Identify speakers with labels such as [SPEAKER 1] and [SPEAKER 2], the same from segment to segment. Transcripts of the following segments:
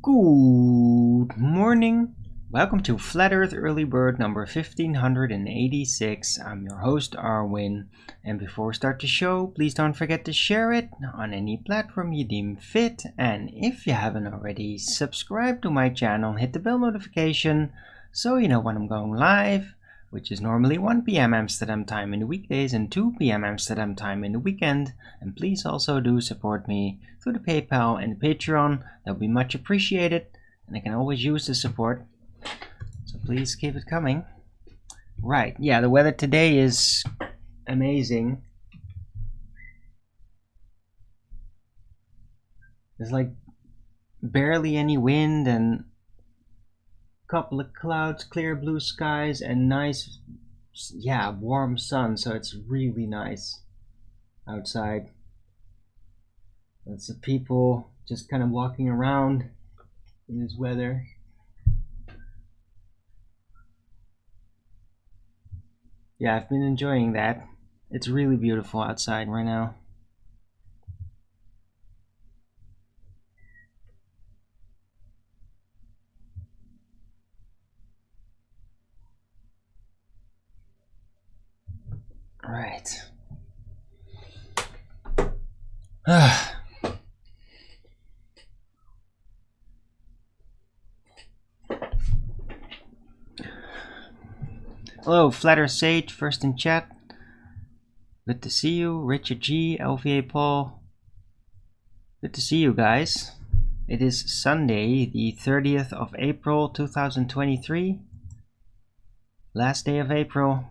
[SPEAKER 1] Good morning. Welcome to Flat Earth Early Bird number 1586. I'm your host, Arwin. And before we start the show, please don't forget to share it on any platform you deem fit. And if you haven't already, subscribe to my channel, hit the bell notification so you know when I'm going live, which is normally 1 p.m. Amsterdam time in the weekdays and 2 p.m. Amsterdam time in the weekend. And please also do support me through the PayPal and the Patreon. That would be much appreciated, and I can always use the support, so please keep it coming. Right, yeah, the weather today is amazing. There's like barely any wind and couple of clouds, clear blue skies, and nice, warm sun, so it's really nice outside. Lots of people just kind of walking around in this weather. Yeah, I've been enjoying that. It's really beautiful outside right now. Right. Hello, Flatter Sage, first in chat. Good to see you. Richard G, LVA Paul. Good to see you guys. It is Sunday, the 30th of April, 2023. Last day of April.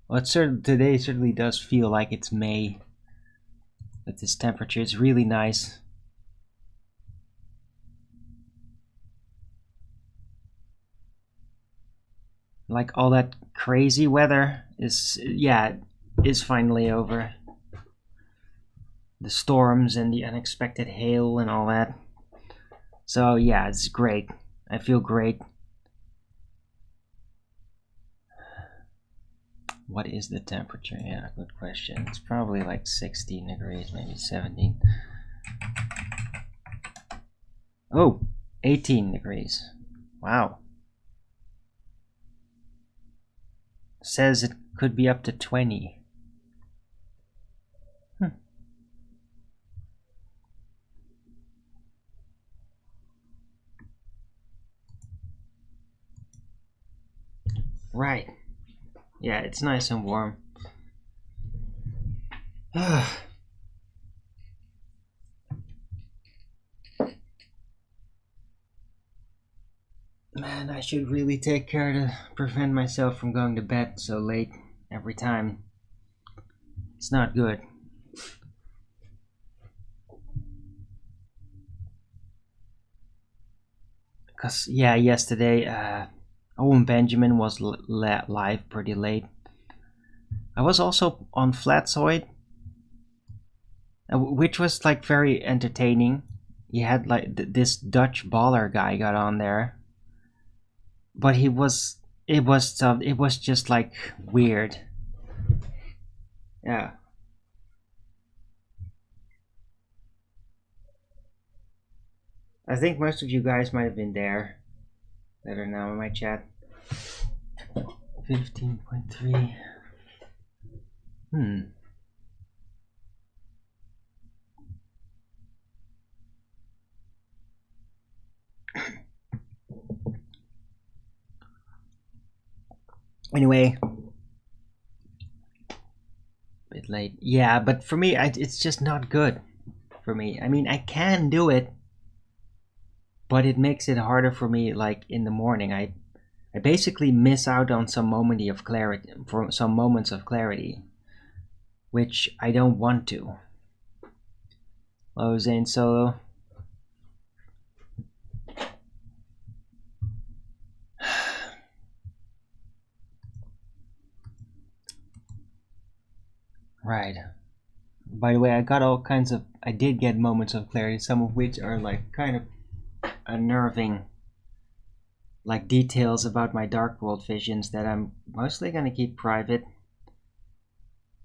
[SPEAKER 1] Well, today certainly does feel like it's May. But this temperature is really nice. Like all that crazy weather is finally over. The storms and the unexpected hail and all that. So yeah, it's great. I feel great. What is the temperature? Yeah, good question. It's probably like 16 degrees, maybe 17. Oh, 18 degrees. Wow. Says it could be up to 20. Right. Yeah, it's nice and warm. Man, I should really take care to prevent myself from going to bed so late every time. It's not good. Because, yeah, yesterday, Owen Benjamin was live pretty late. I was also on Flatsoid, which was like very entertaining. He had like this Dutch baller guy got on there, but it was just like weird. Yeah. I think most of you guys might have been there that are now in my chat. 15.3. Anyway, a bit late. Yeah, but for me, it's just not good for me. I mean, I can do it, but it makes it harder for me. Like in the morning, I basically miss out on some moments of clarity, which I don't want to. Hello, Zane Solo. Right. By the way, I did get moments of clarity, some of which are like kind of unnerving. Like details about my Dark World visions that I'm mostly gonna keep private.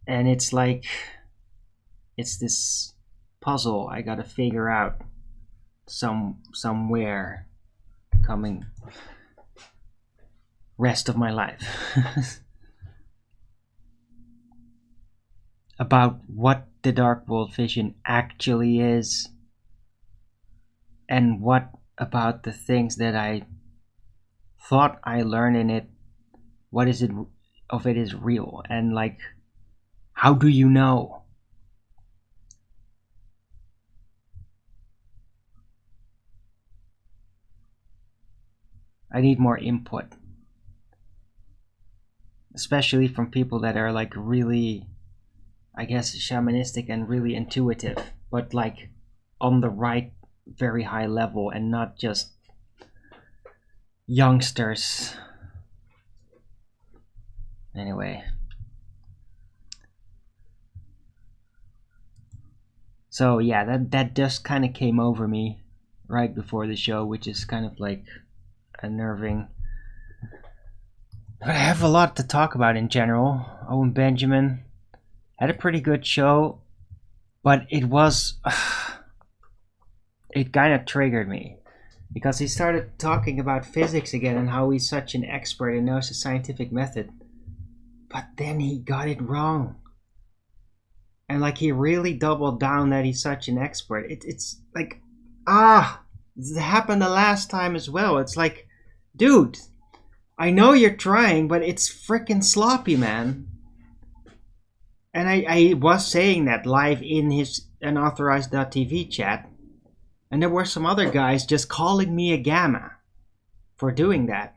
[SPEAKER 1] And it's like, it's this puzzle I gotta figure out. somewhere coming rest of my life. About what the dark world vision actually is, and what about the things that I thought I learned in it, what is it of it is real, and like, how do you know? I need more input, especially from people that are like really, I guess, shamanistic and really intuitive, but like on the right, very high level, and not just youngsters. Anyway, so yeah, that just kind of came over me right before the show, which is kind of like unnerving. But I have a lot to talk about in general. Owen Benjamin had a pretty good show, but it was it kind of triggered me because he started talking about physics again and how he's such an expert and knows the scientific method, but then he got it wrong. And like, he really doubled down that he's such an expert. It's like, it happened the last time as well. It's like, dude, I know you're trying, but it's freaking sloppy, man. And I was saying that live in his unauthorized.tv chat, and there were some other guys just calling me a gamma for doing that.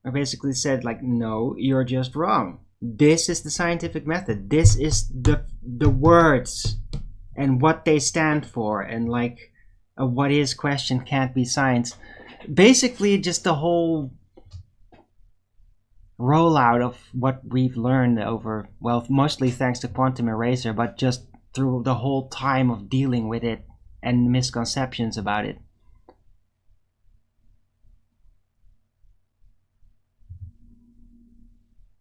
[SPEAKER 1] I basically said, like, no, you're just wrong. This is the scientific method. This is the words and what they stand for, and like a what is question can't be science. Basically, just the whole rollout of what we've learned over, well, mostly thanks to Quantum Eraser, but just through the whole time of dealing with it and misconceptions about it.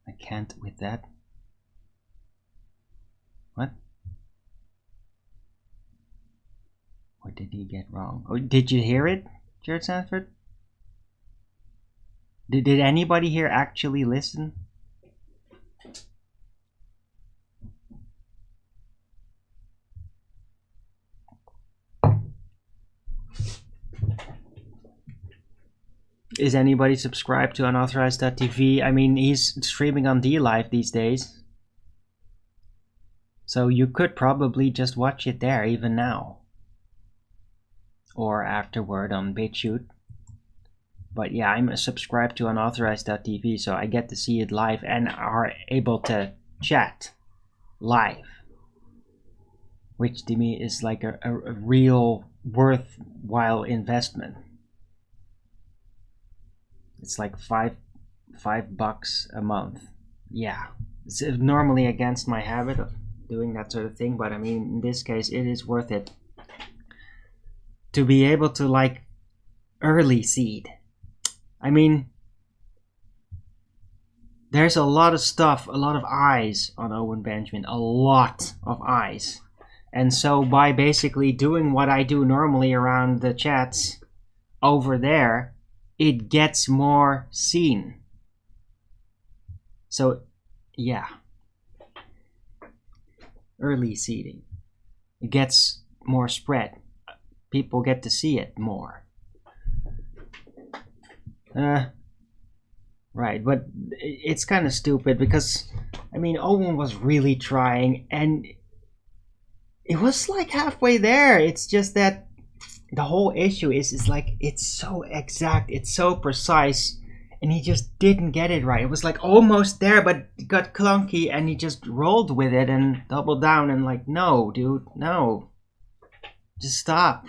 [SPEAKER 1] I can't with that. What? What did he get wrong? Oh, did you hear it, Jared Sanford? Did anybody here actually listen? Is anybody subscribed to unauthorized.tv? I mean, he's streaming on DLive these days, so you could probably just watch it there even now, or afterward on BitChute. But yeah, I'm subscribed to unauthorized.tv, so I get to see it live and are able to chat live, which to me is like a real worthwhile investment. It's like $5 a month. Yeah, it's normally against my habit of doing that sort of thing, but I mean, in this case, it is worth it to be able to like early seed. I mean, there's a lot of stuff, a lot of eyes on Owen Benjamin, a lot of eyes. And so by basically doing what I do normally around the chats over there, it gets more seen. So, yeah. Early seeding. It gets more spread. People get to see it more. Right, but it's kind of stupid because, I mean, Owen was really trying, and it was like halfway there. It's just that the whole issue is like, it's so exact, it's so precise, and he just didn't get it right. It was like almost there, but it got clunky, and he just rolled with it and doubled down and like, no, dude, no. Just stop.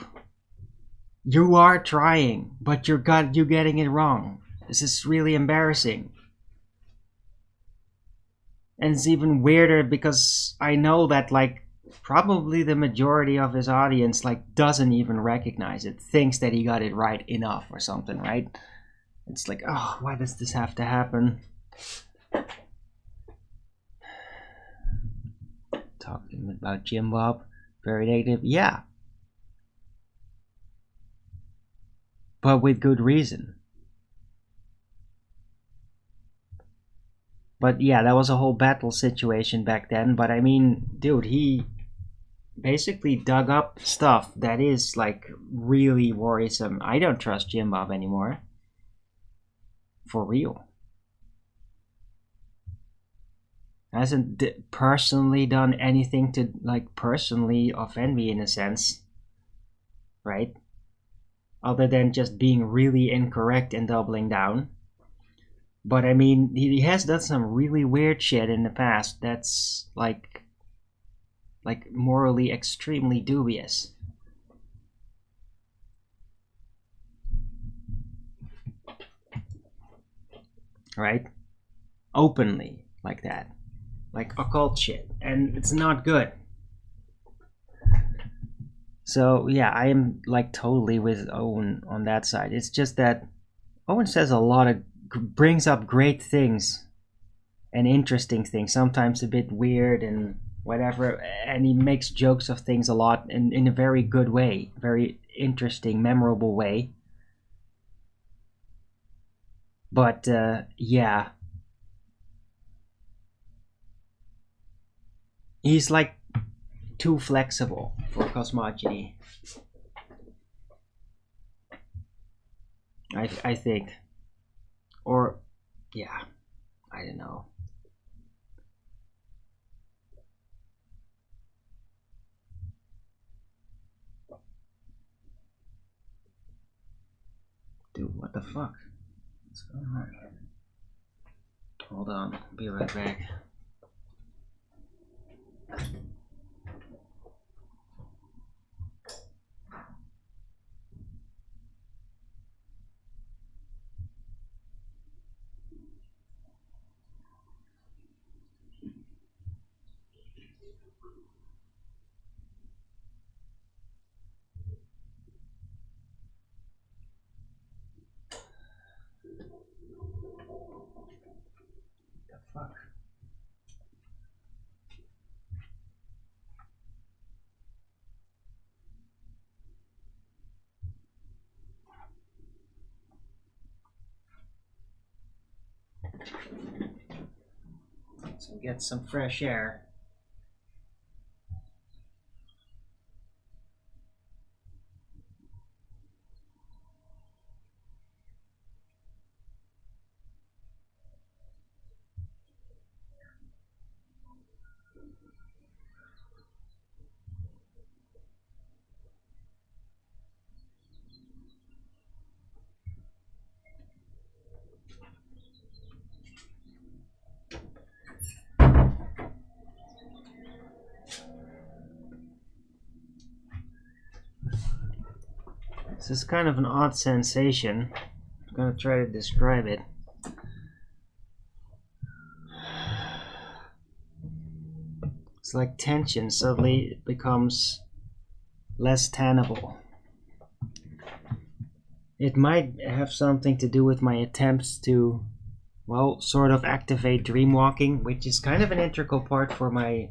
[SPEAKER 1] You are trying, but you're getting it wrong. This is really embarrassing. And it's even weirder because I know that like probably the majority of his audience like doesn't even recognize it, thinks that he got it right enough or something, right? It's like, oh, why does this have to happen? Talking about Jim Bob, very negative. Yeah. but with good reason. But yeah, that was a whole battle situation back then. But I mean, dude, he basically dug up stuff that is like really worrisome. I don't trust Jim Bob anymore. For real. Hasn't personally done anything to like personally offend me in a sense, right? Other than just being really incorrect and doubling down. But I mean, he has done some really weird shit in the past that's like morally extremely dubious. Right? Openly, like that. Like occult shit. And it's not good. So yeah, I am like totally with Owen on that side. It's just that Owen says a lot of brings up great things and interesting things, sometimes a bit weird and whatever, and he makes jokes of things a lot in a very good way, very interesting, memorable way. But yeah, he's like too flexible for cosmogony. I think, or yeah, I don't know. Dude, what the fuck? What's going on? Hold on, be right back. The fuck? So get some fresh air. This is kind of an odd sensation. I'm gonna try to describe it. It's like tension suddenly becomes less tenable. It might have something to do with my attempts to, well, sort of activate dream walking, which is kind of an integral part for my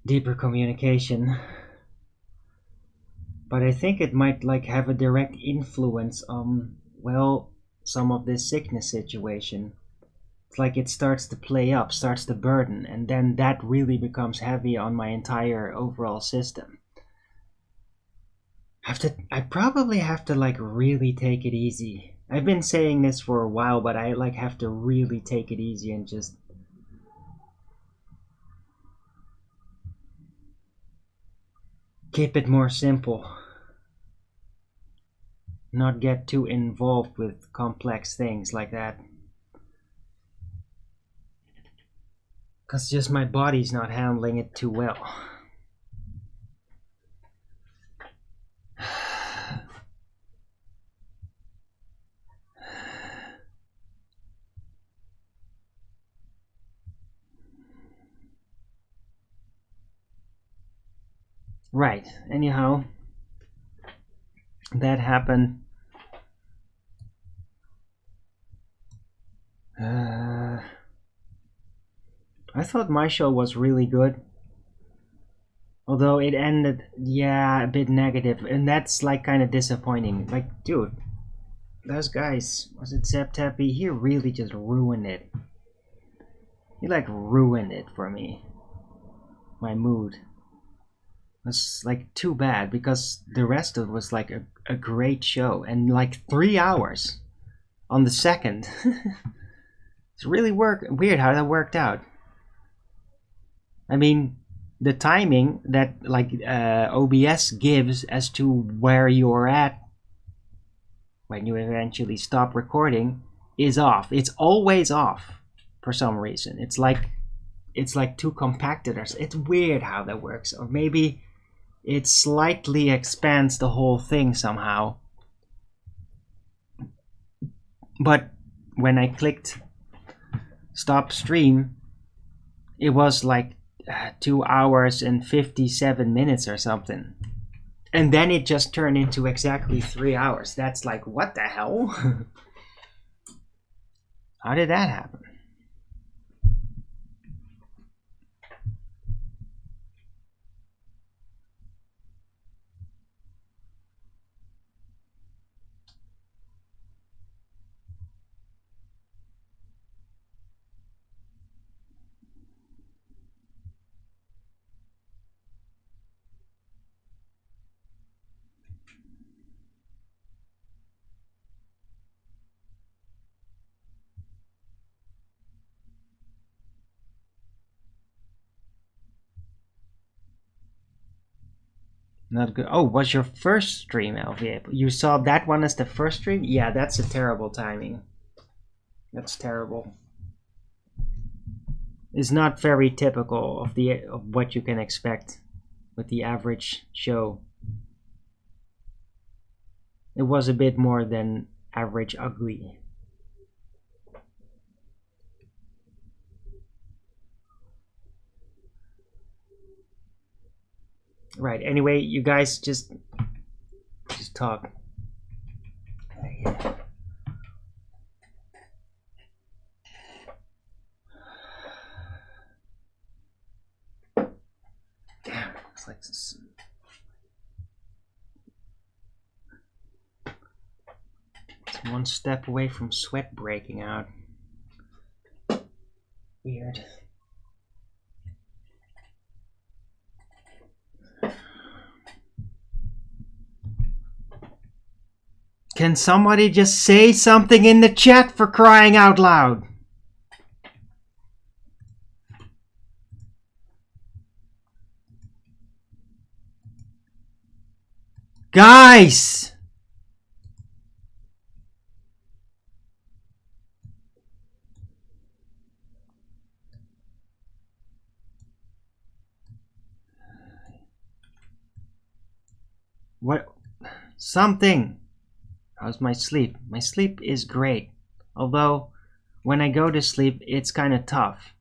[SPEAKER 1] deeper communication. But I think it might like have a direct influence on, well, some of this sickness situation. It's like it starts to play up, starts to burden, and then that really becomes heavy on my entire overall system. I probably have to like really take it easy. I've been saying this for a while, but I like have to really take it easy and just keep it more simple. Not get too involved with complex things like that. Because just my body's not handling it too well. Right, anyhow, that happened. I thought my show was really good. Although it ended, yeah, a bit negative, and that's like kind of disappointing. Like, dude, those guys, was it Zep Tappy? He really just ruined it. He like ruined it for me. My mood was like too bad because the rest of it was like a great show, and like 3 hours on the second. It's really weird how that worked out. I mean, the timing that like OBS gives as to where you're at when you eventually stop recording is off. It's always off for some reason. It's like too compacted. It's weird how that works, or maybe it slightly expands the whole thing somehow. But when I clicked stop stream, it was like 2 hours and 57 minutes or something. And then it just turned into exactly 3 hours. That's like, what the hell? How did that happen? Not good. Oh, was your first stream, LVA? You saw that one as the first stream? Yeah, that's a terrible timing. That's terrible. It's not very typical of what you can expect with the average show. It was a bit more than average ugly. Right, anyway, you guys just talk. Damn, it's like this. It's one step away from sweat breaking out. Weird. Can somebody just say something in the chat, for crying out loud? Guys! What? Something! How's my sleep? My sleep is great. Although, when I go to sleep, it's kind of tough.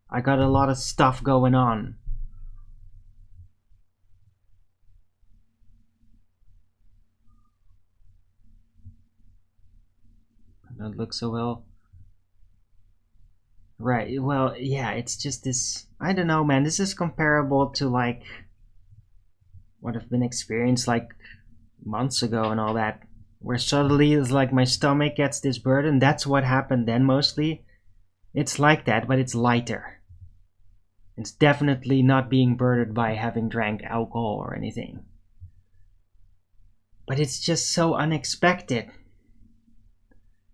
[SPEAKER 1] I got a lot of stuff going on. Don't look so well. Right, well, yeah, it's just this... I don't know, man. This is comparable to, like, what I've been experienced, like, months ago and all that, where suddenly it's like my stomach gets this burden. That's what happened then mostly. It's like that, but it's lighter. It's definitely not being burdened by having drank alcohol or anything. But it's just so unexpected.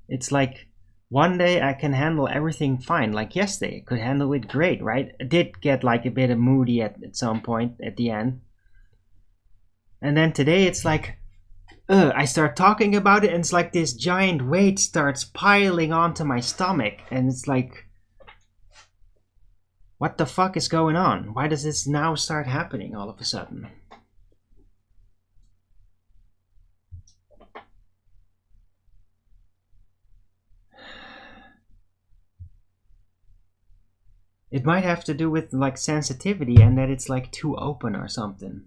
[SPEAKER 1] It's like one day I can handle everything fine. Like yesterday, I could handle it great, right? I did get like a bit of moody at some point at the end. And then today it's like, I start talking about it and it's like this giant weight starts piling onto my stomach. And it's like, what the fuck is going on? Why does this now start happening all of a sudden? It might have to do with like sensitivity and that it's like too open or something.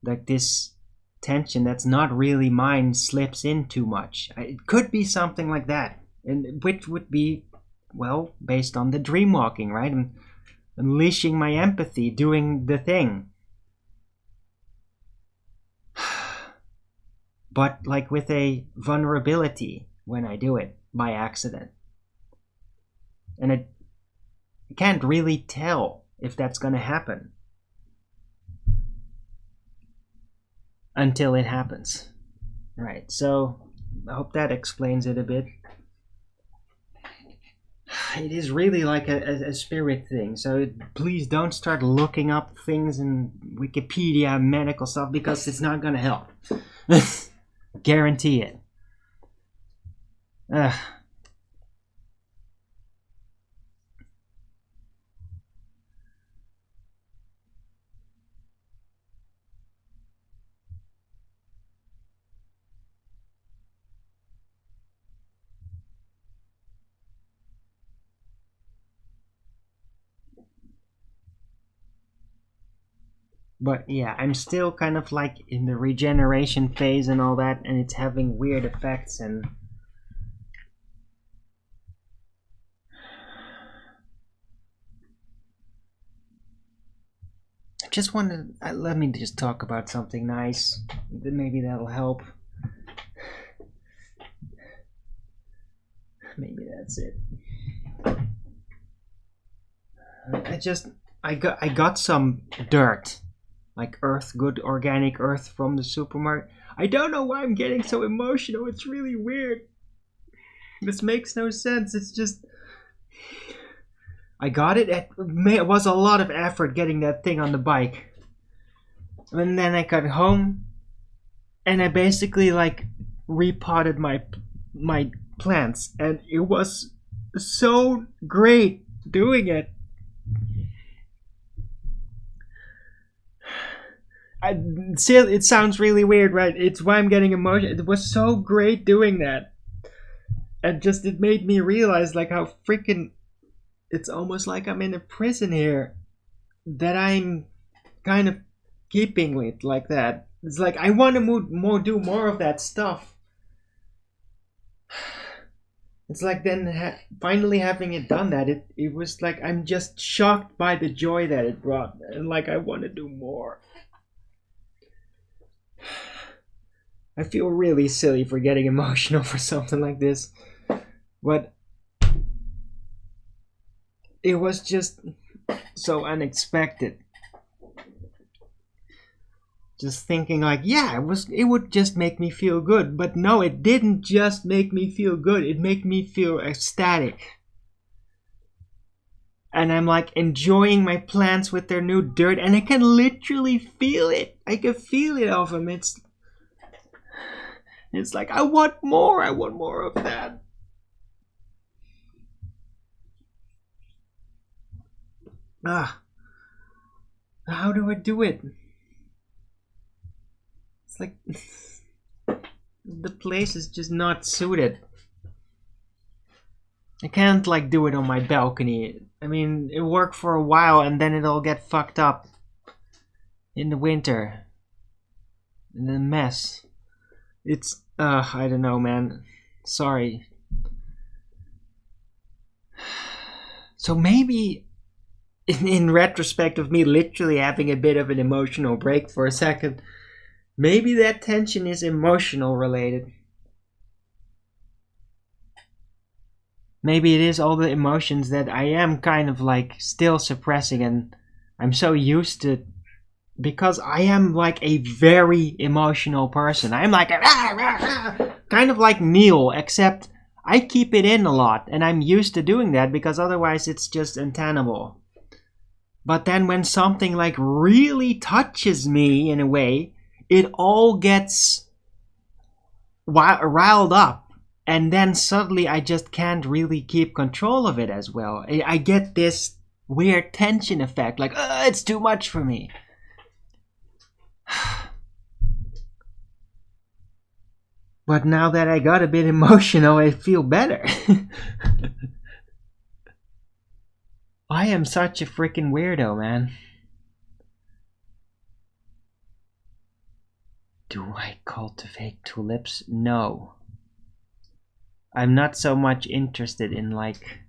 [SPEAKER 1] Like this tension that's not really mine slips in too much. It could be something like that, and which would be, well, based on the dream walking, right? And unleashing my empathy, doing the thing. But like with a vulnerability when I do it by accident. And I can't really tell if that's gonna happen until it happens. Right, so I hope that explains it a bit. It is really like a spirit thing, so please don't start looking up things in Wikipedia, medical stuff, because it's not gonna help. Guarantee it. But yeah, I'm still kind of like in the regeneration phase and all that, and it's having weird effects. And I just want to let me just talk about something nice. Maybe that'll help. Maybe that's it. I got some dirt. Like earth, good organic earth from the supermarket. I don't know why I'm getting so emotional. It's really weird. This makes no sense. It's just... I got it. It was a lot of effort getting that thing on the bike. And then I got home. And I basically like repotted my plants. And it was so great doing it. It sounds really weird, right? It's why I'm getting emotional. It was so great doing that. And just it made me realize like how freaking... It's almost like I'm in a prison here. That I'm kind of keeping with like that. It's like I want to do more of that stuff. It's like then finally having it done that, it was like I'm just shocked by the joy that it brought. And like I want to do more. I feel really silly for getting emotional for something like this, but it was just so unexpected. Just thinking like, yeah, it would just make me feel good, but no, it didn't just make me feel good, it made me feel ecstatic. And I'm like enjoying my plants with their new dirt, and I can literally feel it. I can feel it of them. It's like, I want more of that. How do I do it? It's like, the place is just not suited. I can't like do it on my balcony. I mean, it worked for a while and then it'll get fucked up in the winter. And a mess. It's, I don't know, man. Sorry. So maybe, in retrospect of me literally having a bit of an emotional break for a second, maybe that tension is emotional related. Maybe it is all the emotions that I am kind of like still suppressing, and I'm so used to, because I am like a very emotional person. I'm like kind of like Neil, except I keep it in a lot, and I'm used to doing that because otherwise it's just untenable. But then when something like really touches me in a way, it all gets riled up. And then suddenly I just can't really keep control of it as well. I get this weird tension effect, like, it's too much for me. But now that I got a bit emotional, I feel better. I am such a freaking weirdo, man. Do I cultivate tulips? No. I'm not so much interested in like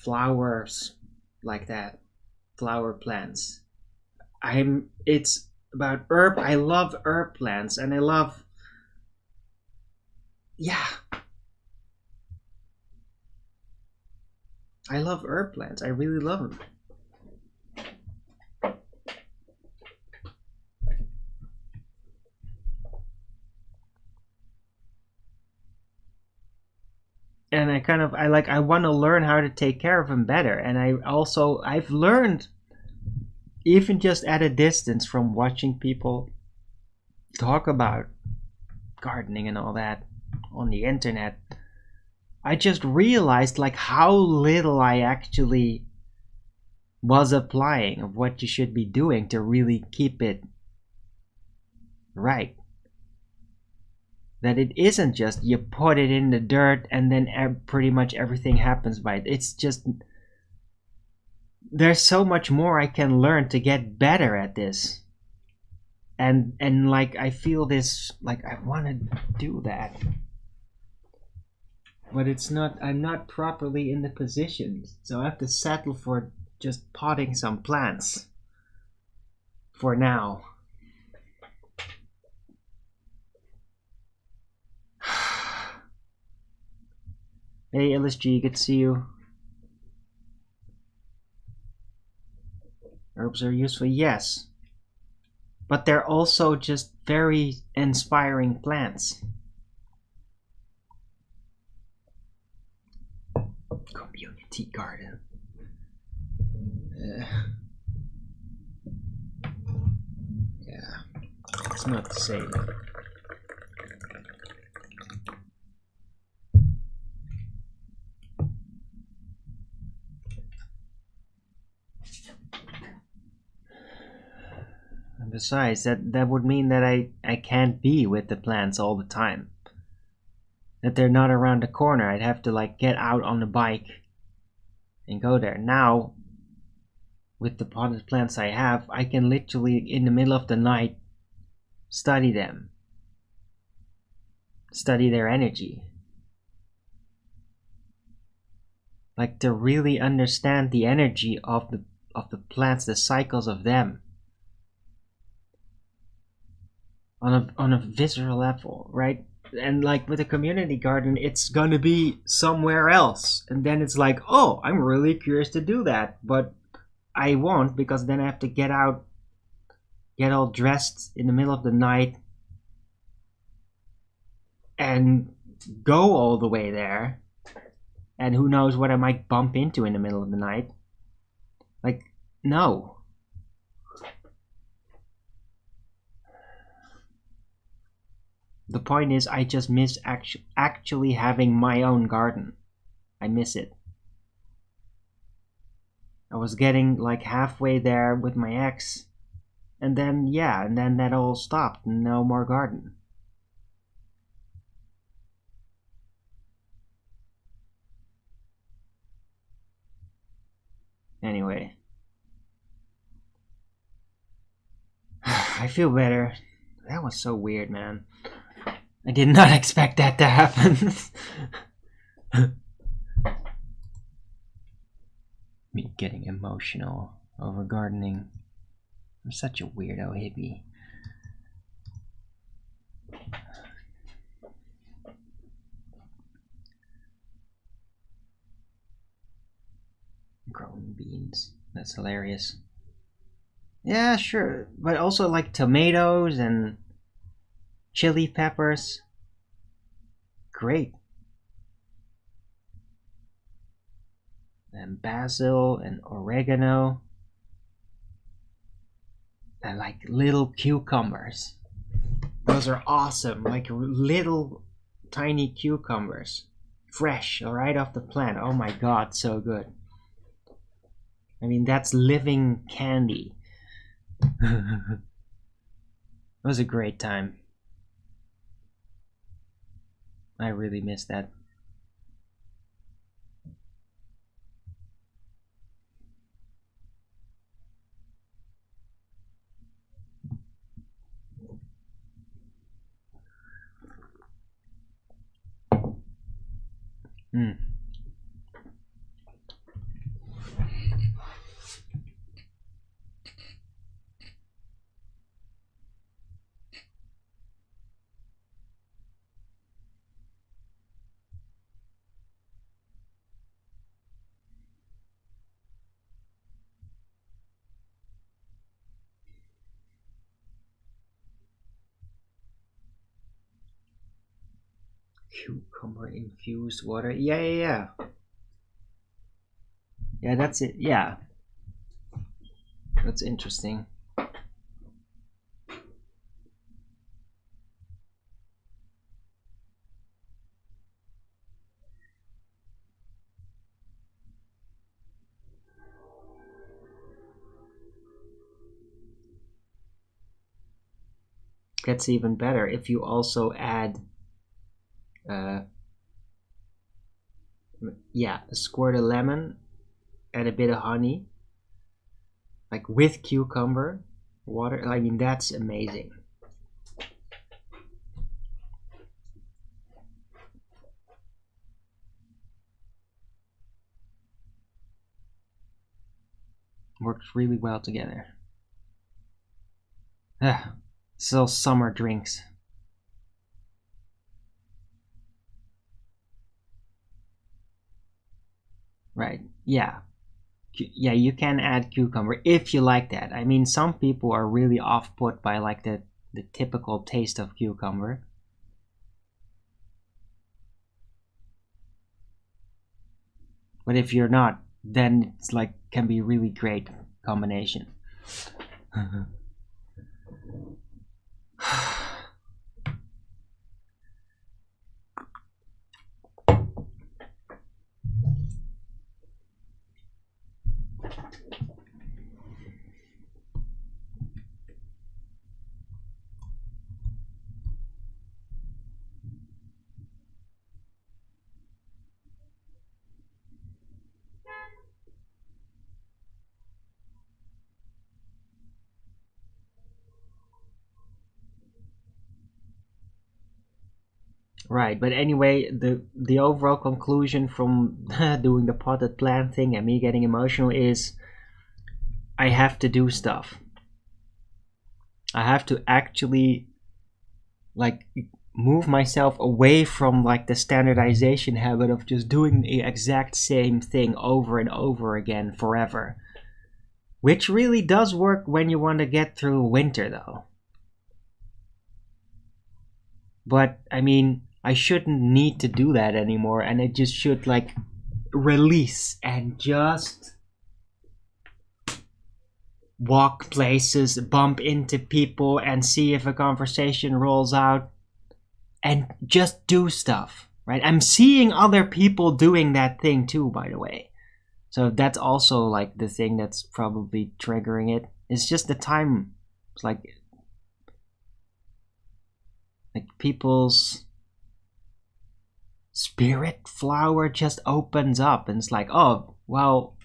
[SPEAKER 1] flowers like that, flower plants. It's about herb. I love herb plants, and yeah, I love herb plants. I really love them. And I want to learn how to take care of them better. And I've learned, even just at a distance from watching people talk about gardening and all that on the internet, I just realized like how little I actually was applying of what you should be doing to really keep it right. That it isn't just you put it in the dirt and then pretty much everything happens by it. It's just, there's so much more I can learn to get better at this. And like I feel this, like I want to do that. But I'm not properly in the position. So I have to settle for just potting some plants for now. Hey LSG, good to see you. Herbs are useful, yes. But they're also just very inspiring plants. Community garden. Yeah, it's not the same. And besides, that would mean that I can't be with the plants all the time. That they're not around the corner. I'd have to like get out on the bike and go there. Now, with the potted plants I have, I can literally in the middle of the night study them. Study their energy. Like to really understand the energy of the plants, the cycles of them. On a visceral level, right? And like with a community garden, it's gonna be somewhere else, and then it's like, oh, I'm really curious to do that, but I won't, because then I have to get out, get all dressed in the middle of the night and go all the way there, and who knows what I might bump into in the middle of the night. Like, no. The point is, I just miss actually having my own garden. I miss it. I was getting like halfway there with my ex, and then that all stopped. No more garden. Anyway, I feel better. That was so weird, man. I did not expect that to happen. Me getting emotional over gardening. I'm such a weirdo hippie. Growing beans. That's hilarious. Yeah, sure. But also like tomatoes and chili peppers. Great. And basil and oregano. And like little cucumbers. Those are awesome. Like little tiny cucumbers. Fresh, right off the plant. Oh my god, so good. I mean, that's living candy. It was a great time. I really miss that. Cucumber infused water. Yeah. Yeah, that's it. Yeah. That's interesting. Gets even better if you also add a squirt of lemon, add a bit of honey, like with cucumber water. I mean, that's amazing. Works really well together. So summer drinks. Right. Yeah. Yeah, you can add cucumber if you like that. I mean, some people are really off put by like the typical taste of cucumber. But if you're not, then it's like can be really great combination. Right, but anyway, the overall conclusion from doing the potted plant thing and me getting emotional is I have to do stuff. I have to actually like move myself away from like the standardization habit of just doing the exact same thing over and over again forever. Which really does work when you want to get through winter though. But I mean, I shouldn't need to do that anymore, and I just should like release and just walk places, bump into people, and see if a conversation rolls out, and just do stuff, right? I'm seeing other people doing that thing too, by the way. So that's also like the thing that's probably triggering it. It's just the time. It's like people's spirit flower just opens up and it's like, oh well,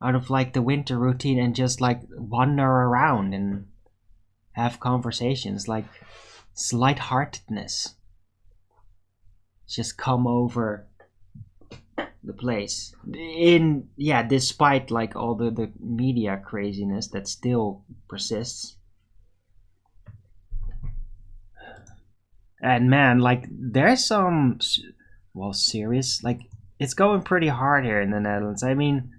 [SPEAKER 1] out of like the winter routine and just like wander around and have conversations, like lightheartedness just come over the place despite like all the media craziness that still persists. And man, like there's some serious, like it's going pretty hard here in the Netherlands. I mean,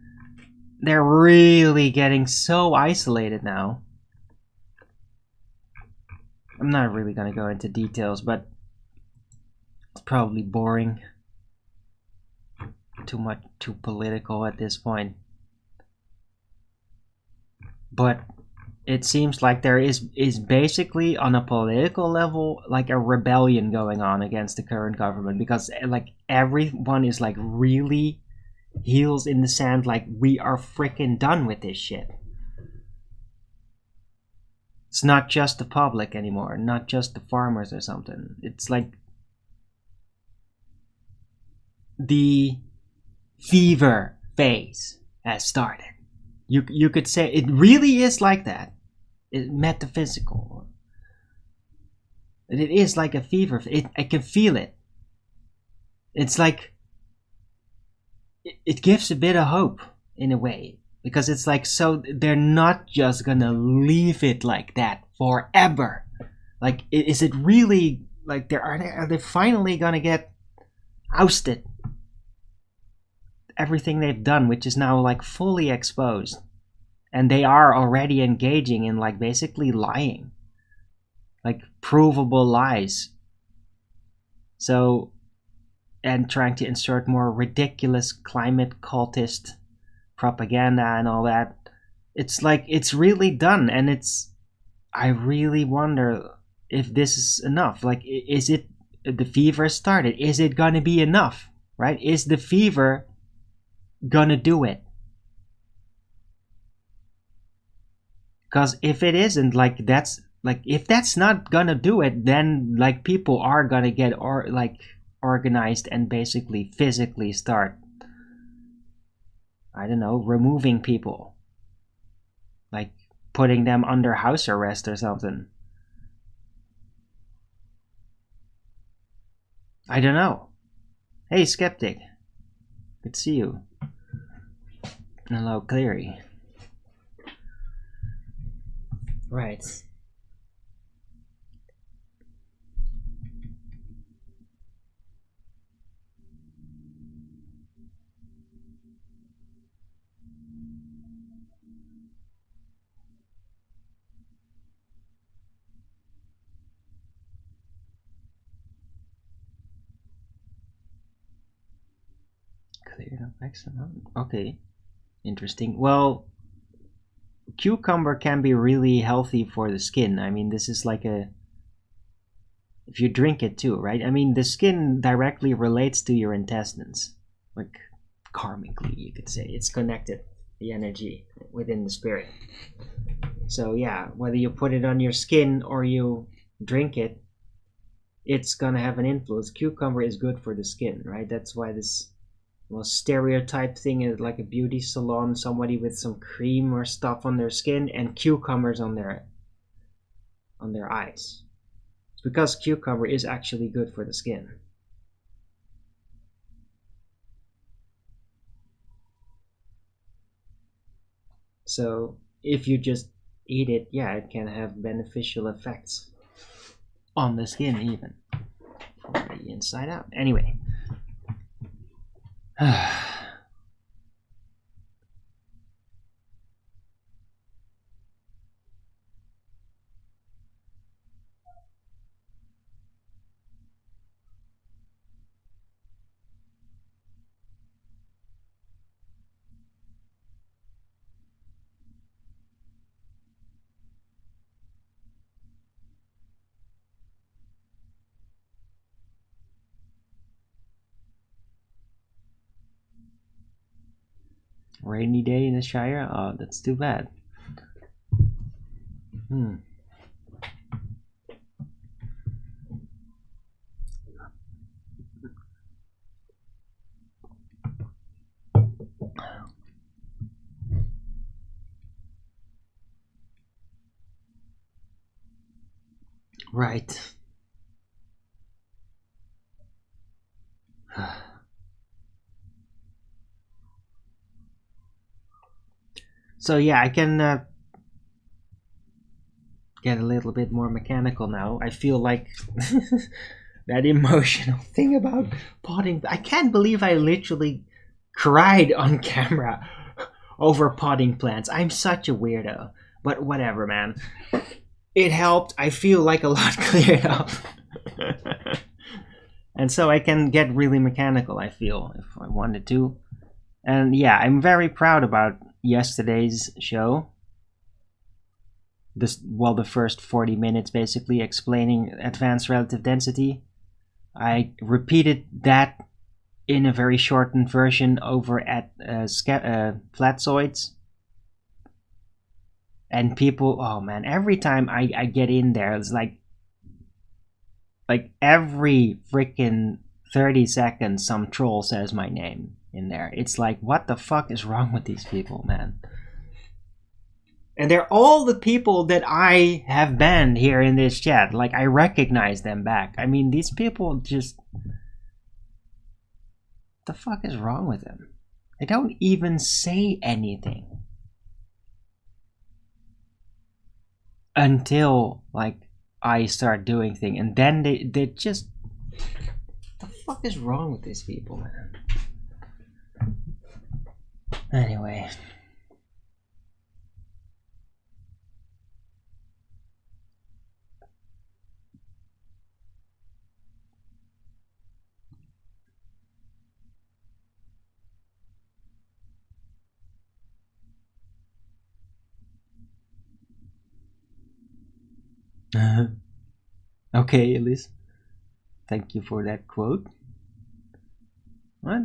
[SPEAKER 1] they're really getting so isolated now. I'm not really gonna go into details, but it's probably boring. Too political at this point. But it seems like there is basically on a political level like a rebellion going on against the current government, because like everyone is like really heels in the sand, like we are freaking done with this shit. It's not just the public anymore, not just the farmers or something. It's like the fever phase has started. You could say it really is like that. It's metaphysical. It is like a fever. I can feel it. It's like it gives a bit of hope in a way, because it's like, so they're not just gonna leave it like that forever. Like, is it really like are they finally gonna get ousted? Everything they've done, which is now like fully exposed, and they are already engaging in like basically lying, like provable lies. So, and trying to insert more ridiculous climate cultist propaganda and all that. It's like, it's really done, and I really wonder if this is enough. Like, is it, the fever started? Is it gonna be enough? Right? Is the fever gonna do it? Because if it isn't, like, that's like, if that's not gonna do it, then like people are gonna get organized and basically physically start, I don't know, removing people, like putting them under house arrest or something. I don't know. Hey, Skeptic. Good to see you. Hello, Cleary. Right. Cleared up X amount. Okay. Interesting. Well, cucumber can be really healthy for the skin. I mean, this is like a, if you drink it too, right? I mean, the skin directly relates to your intestines, like karmically, you could say. It's connected, the energy within the spirit. So yeah, whether you put it on your skin or you drink it, it's gonna have an influence. Cucumber is good for the skin, right? That's why this, well, stereotype thing is like a beauty salon, somebody with some cream or stuff on their skin and cucumbers on their eyes. It's because cucumber is actually good for the skin. So if you just eat it, yeah, it can have beneficial effects on the skin, even from the inside out. Anyway. Rainy day in the Shire? Oh, that's too bad. Right. So yeah, I can get a little bit more mechanical now. I feel like that emotional thing about potting. I can't believe I literally cried on camera over potting plants. I'm such a weirdo. But whatever, man. It helped. I feel like a lot cleared up. And so I can get really mechanical, I feel, if I wanted to. And yeah, I'm very proud about yesterday's show. The first 40 minutes basically explaining advanced relative density. I repeated that in a very shortened version over at Flatzoids. And people, oh man, every time I get in there, it's like every freaking 30 seconds some troll says my name in there. It's like, what the fuck is wrong with these people, man? And they're all the people that I have banned here in this chat. Like, I recognize them back. I mean, these people just... What the fuck is wrong with them? They don't even say anything. Until, like, I start doing things. And then they just... What the fuck is wrong with these people, man? Anyway... Okay, Elise. Thank you for that quote. What?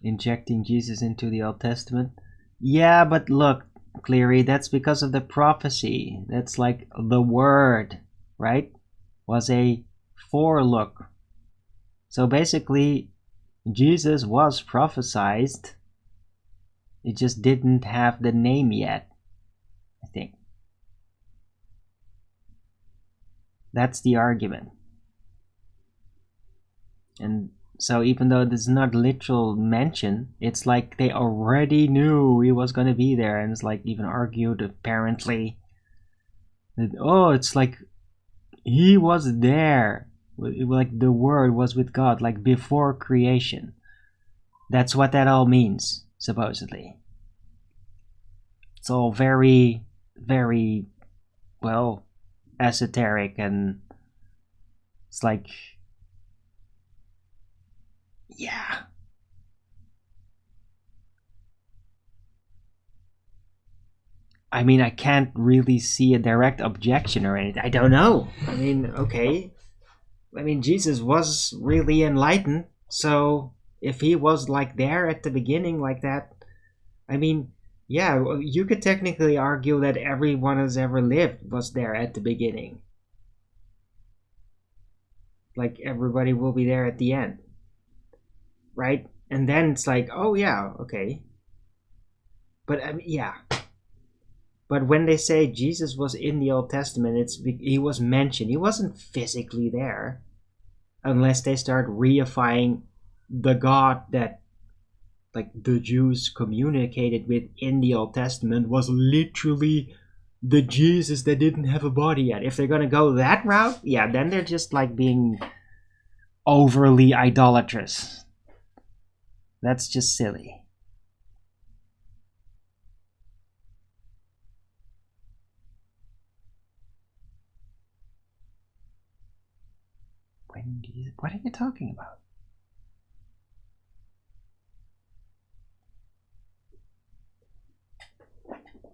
[SPEAKER 1] Injecting Jesus into the Old Testament? Yeah, but look, Cleary, that's because of the prophecy. That's like the word, right? Was a forelook. So basically, Jesus was prophesied. It just didn't have the name yet, I think. That's the argument. And so even though there's not literal mention, it's like they already knew he was going to be there, and it's like even argued apparently that, oh, it's like he was there, like the word was with God, like before creation. That's what that all means, supposedly. It's all very, very, well, esoteric, and it's like, yeah. I mean, I can't really see a direct objection or anything. I don't know. I mean, okay. I mean, Jesus was really enlightened, so if he was like there at the beginning like that, I mean, yeah, you could technically argue that everyone who's ever lived was there at the beginning. Like everybody will be there at the end, right? And then it's like, oh yeah, okay. But I mean, yeah. But when they say Jesus was in the Old Testament, he was mentioned. He wasn't physically there, unless they start reifying the God that like the Jews communicated with in the Old Testament was literally the Jesus that didn't have a body yet. If they're gonna go that route, yeah, then they're just like being overly idolatrous. That's just silly. What are you talking about?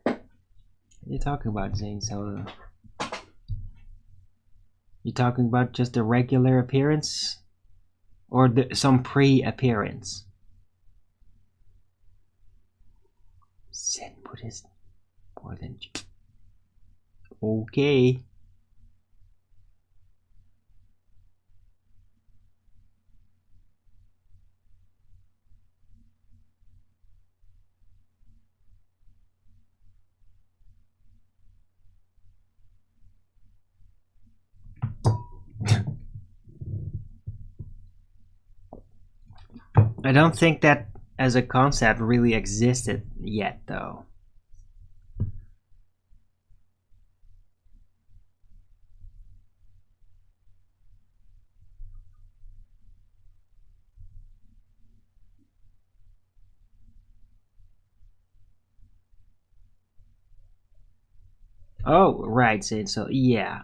[SPEAKER 1] What are you talking about, Zane Solo? You talking about just a regular appearance, or some pre-appearance? Zen Buddhist, more than okay. I don't think that as a concept really existed yet, though. Oh, right, so yeah.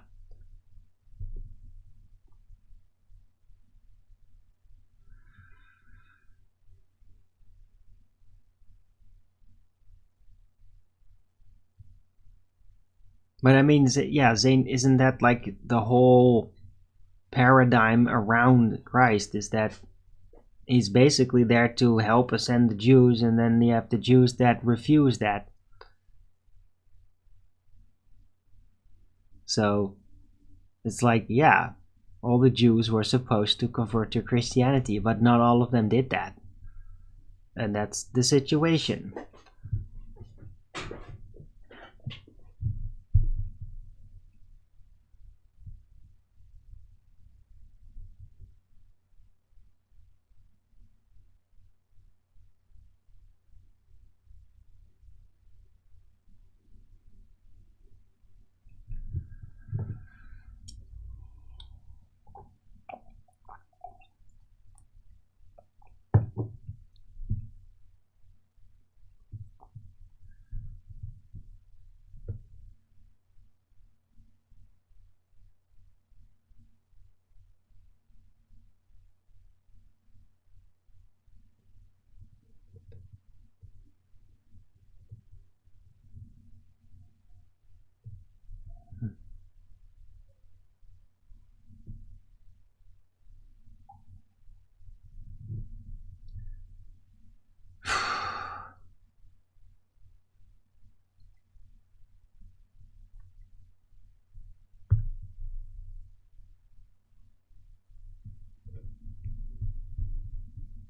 [SPEAKER 1] But I mean, yeah, Zane, isn't that like the whole paradigm around Christ? Is that he's basically there to help ascend the Jews, and then you have the Jews that refuse that. So it's like, yeah, all the Jews were supposed to convert to Christianity, but not all of them did that. And that's the situation.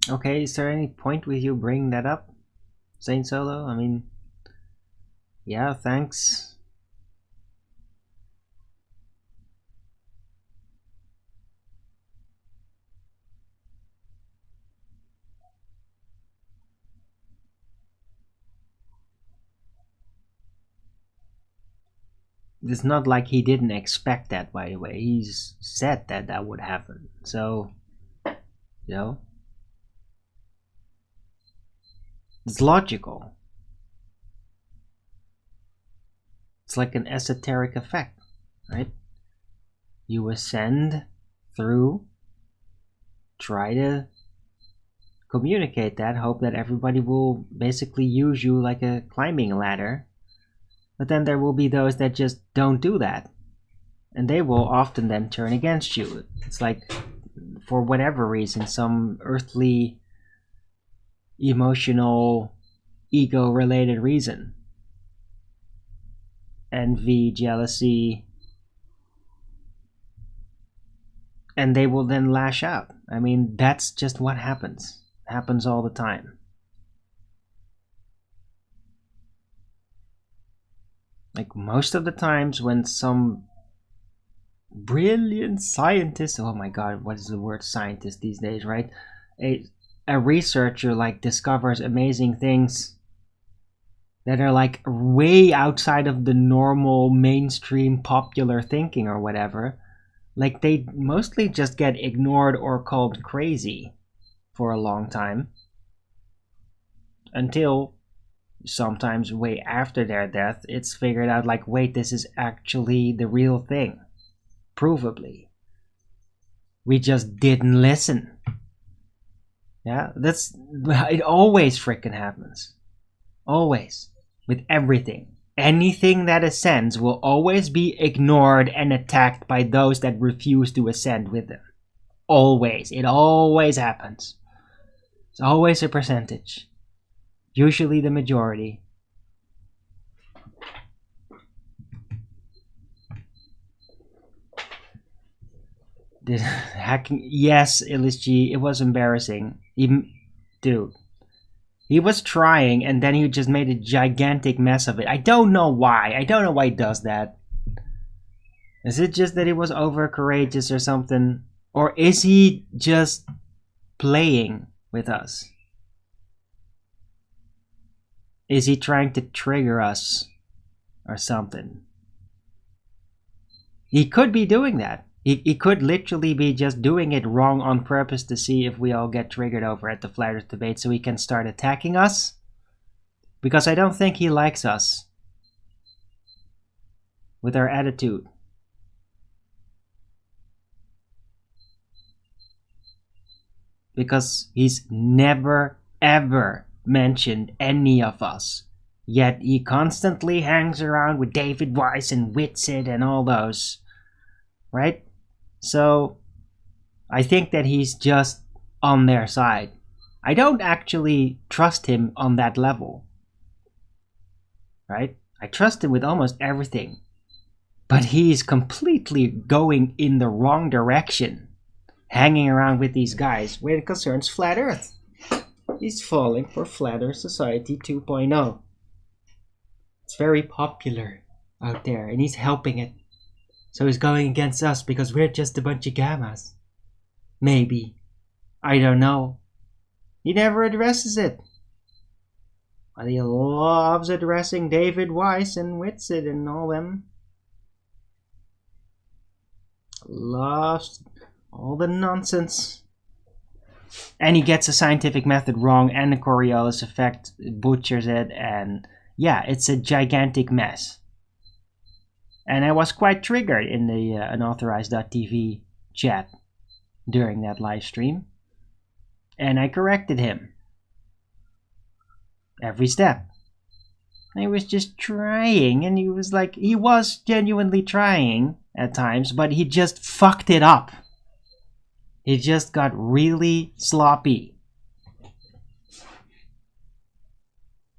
[SPEAKER 1] Okay, is there any point with you bringing that up, Saint Solo? I mean, yeah, thanks. It's not like he didn't expect that, by the way. He's said that that would happen. So, you know, it's logical. It's like an esoteric effect, right? You ascend through, try to communicate that, hope that everybody will basically use you like a climbing ladder. But then there will be those that just don't do that. And they will often then turn against you. It's like, for whatever reason, some earthly, emotional, ego-related reason. Envy, jealousy. And they will then lash out. I mean, that's just what happens. It happens all the time. Like most of the times when some brilliant scientist, oh my god, what is the word scientist these days, right? A researcher like discovers amazing things that are like way outside of the normal mainstream popular thinking or whatever. Like they mostly just get ignored or called crazy for a long time until sometimes way after their death it's figured out like, wait, this is actually the real thing, provably. We just didn't listen. Yeah, that's it. Always freaking happens. Always. With everything. Anything that ascends will always be ignored and attacked by those that refuse to ascend with them. Always. It always happens. It's always a percentage. Usually the majority. The hacking, yes, LSG, it was embarrassing. Even, dude, he was trying and then he just made a gigantic mess of it. I don't know why. I don't know why he does that. Is it just that he was over courageous or something? Or is he just playing with us? Is he trying to trigger us or something? He could be doing that. He could literally be just doing it wrong on purpose to see if we all get triggered over at the Flat Earth debate so he can start attacking us. Because I don't think he likes us with our attitude. Because he's never ever mentioned any of us. Yet he constantly hangs around with David Weiss and Whitsitt and all those. Right? So I think that he's just on their side. I don't actually trust him on that level. Right? I trust him with almost everything. But he's completely going in the wrong direction. Hanging around with these guys when it concerns Flat Earth. He's falling for Flat Earth Society 2.0. It's very popular out there and he's helping it. So he's going against us because we're just a bunch of gammas. Maybe. I don't know. He never addresses it. But he loves addressing David Weiss and Whitsitt and all them. Loves all the nonsense. And he gets the scientific method wrong and the Coriolis effect butchers it, and yeah, it's a gigantic mess. And I was quite triggered in the unauthorized.tv chat during that live stream. And I corrected him. Every step. He was just trying, and he was genuinely trying at times, but he just fucked it up. He just got really sloppy.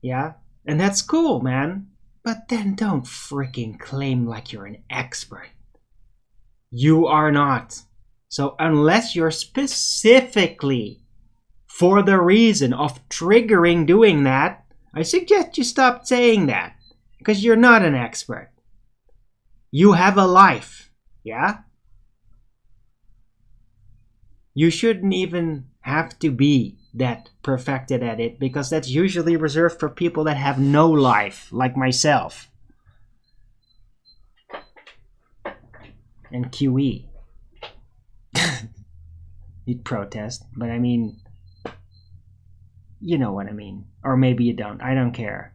[SPEAKER 1] Yeah? And that's cool, man. But then don't freaking claim like you're an expert. You are not. So unless you're specifically for the reason of triggering doing that, I suggest you stop saying that. Because you're not an expert. You have a life. Yeah? You shouldn't even have to be that perfected at it, because that's usually reserved for people that have no life, like myself. And QE. You'd protest, but I mean, you know what I mean. Or maybe you don't. I don't care.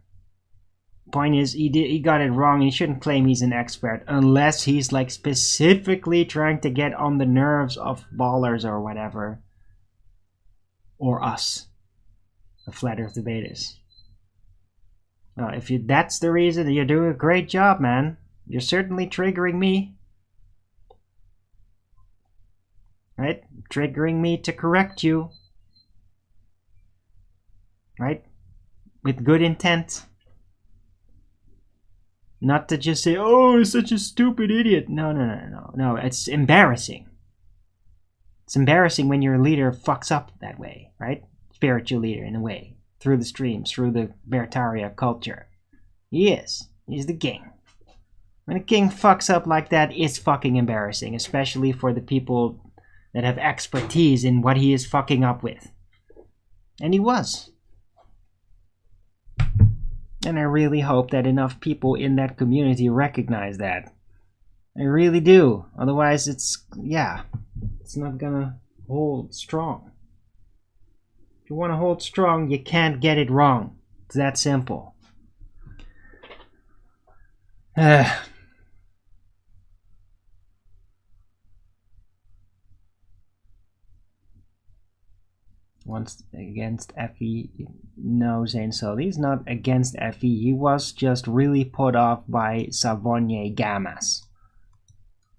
[SPEAKER 1] Point is, he got it wrong. He shouldn't claim he's an expert unless he's like specifically trying to get on the nerves of ballers or whatever. Or us. The Flat Earth debaters. Well, if that's the reason, you're doing a great job, man. You're certainly triggering me. Right? Triggering me to correct you. Right? With good intent. Not to just say, oh, you're such a stupid idiot. No, it's embarrassing. It's embarrassing when your leader fucks up that way, right? Spiritual leader, in a way. Through the streams, through the Bertaria culture. He is. He's the king. When a king fucks up like that, it's fucking embarrassing. Especially for the people that have expertise in what he is fucking up with. And he was. And I really hope that enough people in that community recognize that. I really do. Otherwise, it's not gonna hold strong. If you want to hold strong, you can't get it wrong. It's that simple. Once against Effie, no, Zane Sully. He's not against Effie. He was just really put off by Savonye Gamas.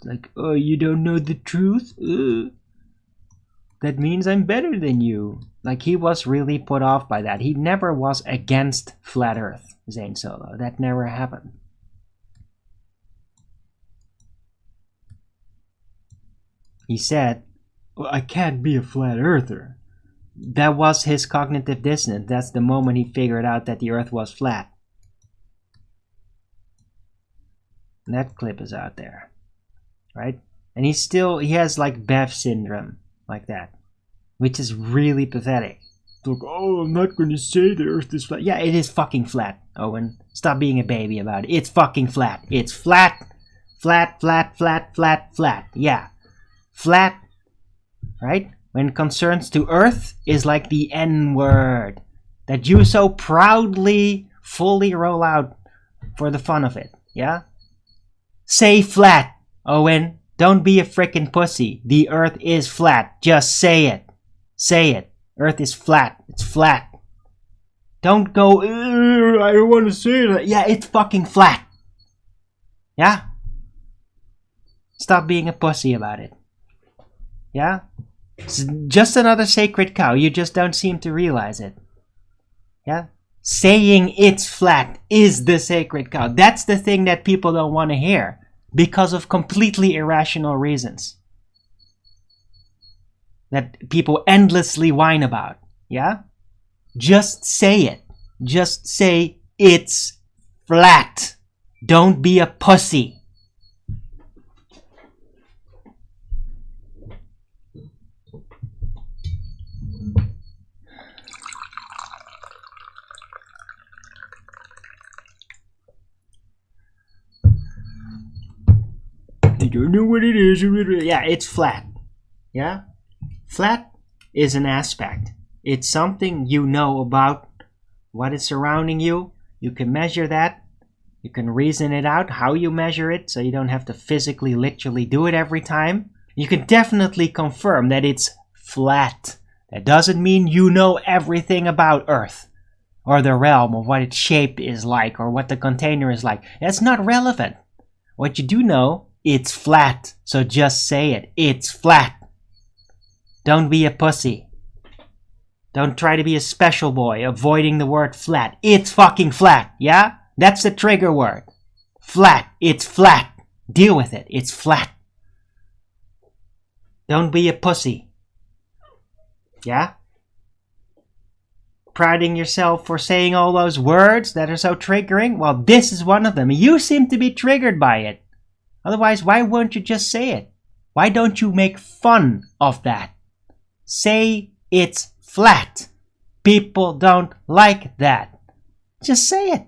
[SPEAKER 1] Like, oh, you don't know the truth? That means I'm better than you. Like, he was really put off by that. He never was against Flat Earth, Zane Solo. That never happened. He said, well, I can't be a Flat Earther. That was his cognitive dissonance. That's the moment he figured out that the Earth was flat. And that clip is out there. Right? And he has like Bev syndrome. Like that. Which is really pathetic. Like, oh, I'm not going to say the Earth is flat. Yeah, it is fucking flat, Owen. Stop being a baby about it. It's fucking flat. It's flat. Flat, flat, flat, flat, flat. Yeah. Flat. Right? When it concerns to Earth is like the N-word that you so proudly fully roll out for the fun of it, yeah? Say flat, Owen. Don't be a frickin' pussy. The Earth is flat. Just say it. Say it. Earth is flat. It's flat. Don't go, I don't want to say that. Yeah, it's fucking flat. Yeah? Stop being a pussy about it. Yeah? It's just another sacred cow. You just don't seem to realize it. Yeah? Saying it's flat is the sacred cow. That's the thing that people don't want to hear because of completely irrational reasons that people endlessly whine about. Yeah? Just say it. Just say it's flat. Don't be a pussy. I don't know what it is. Yeah, it's flat. Yeah? Flat is an aspect. It's something you know about what is surrounding you. You can measure that. You can reason it out, how you measure it, so you don't have to physically, literally do it every time. You can definitely confirm that it's flat. That doesn't mean you know everything about Earth or the realm or what its shape is like or what the container is like. That's not relevant. What you do know, it's flat. So just say it. It's flat. Don't be a pussy. Don't try to be a special boy, avoiding the word flat. It's fucking flat, yeah? That's the trigger word. Flat. It's flat. Deal with it. It's flat. Don't be a pussy. Yeah? priding yourself for saying all those words that are so triggering? Well, this is one of them. You seem to be triggered by it. Otherwise, why won't you just say it? Why don't you make fun of that? Say it's flat. People don't like that. Just say it.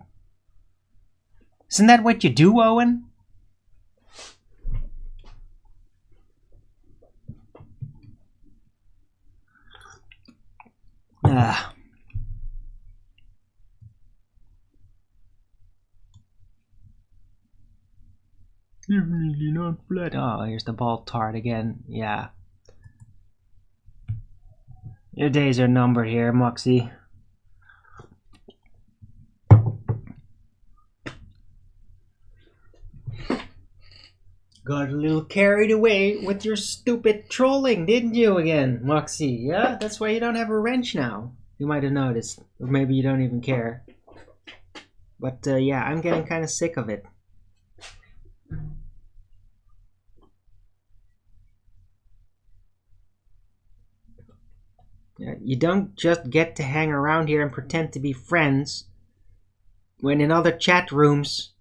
[SPEAKER 1] Isn't that what you do, Owen? Definitely not flat. Oh, here's the ball tart again. Yeah. Your days are numbered here, Moxie. Got a little carried away with your stupid trolling, didn't you again, Moxie? Yeah, that's why you don't have a wrench now. You might have noticed. Or maybe you don't even care. But yeah, I'm getting kind of sick of it. You don't just get to hang around here and pretend to be friends when in other chat rooms,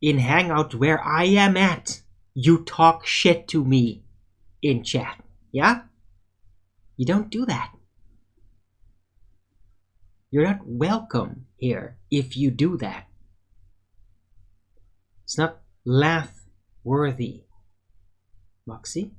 [SPEAKER 1] in Hangout where I am at, you talk shit to me in chat. Yeah? You don't do that. You're not welcome here if you do that. It's not laugh-worthy. Moxie?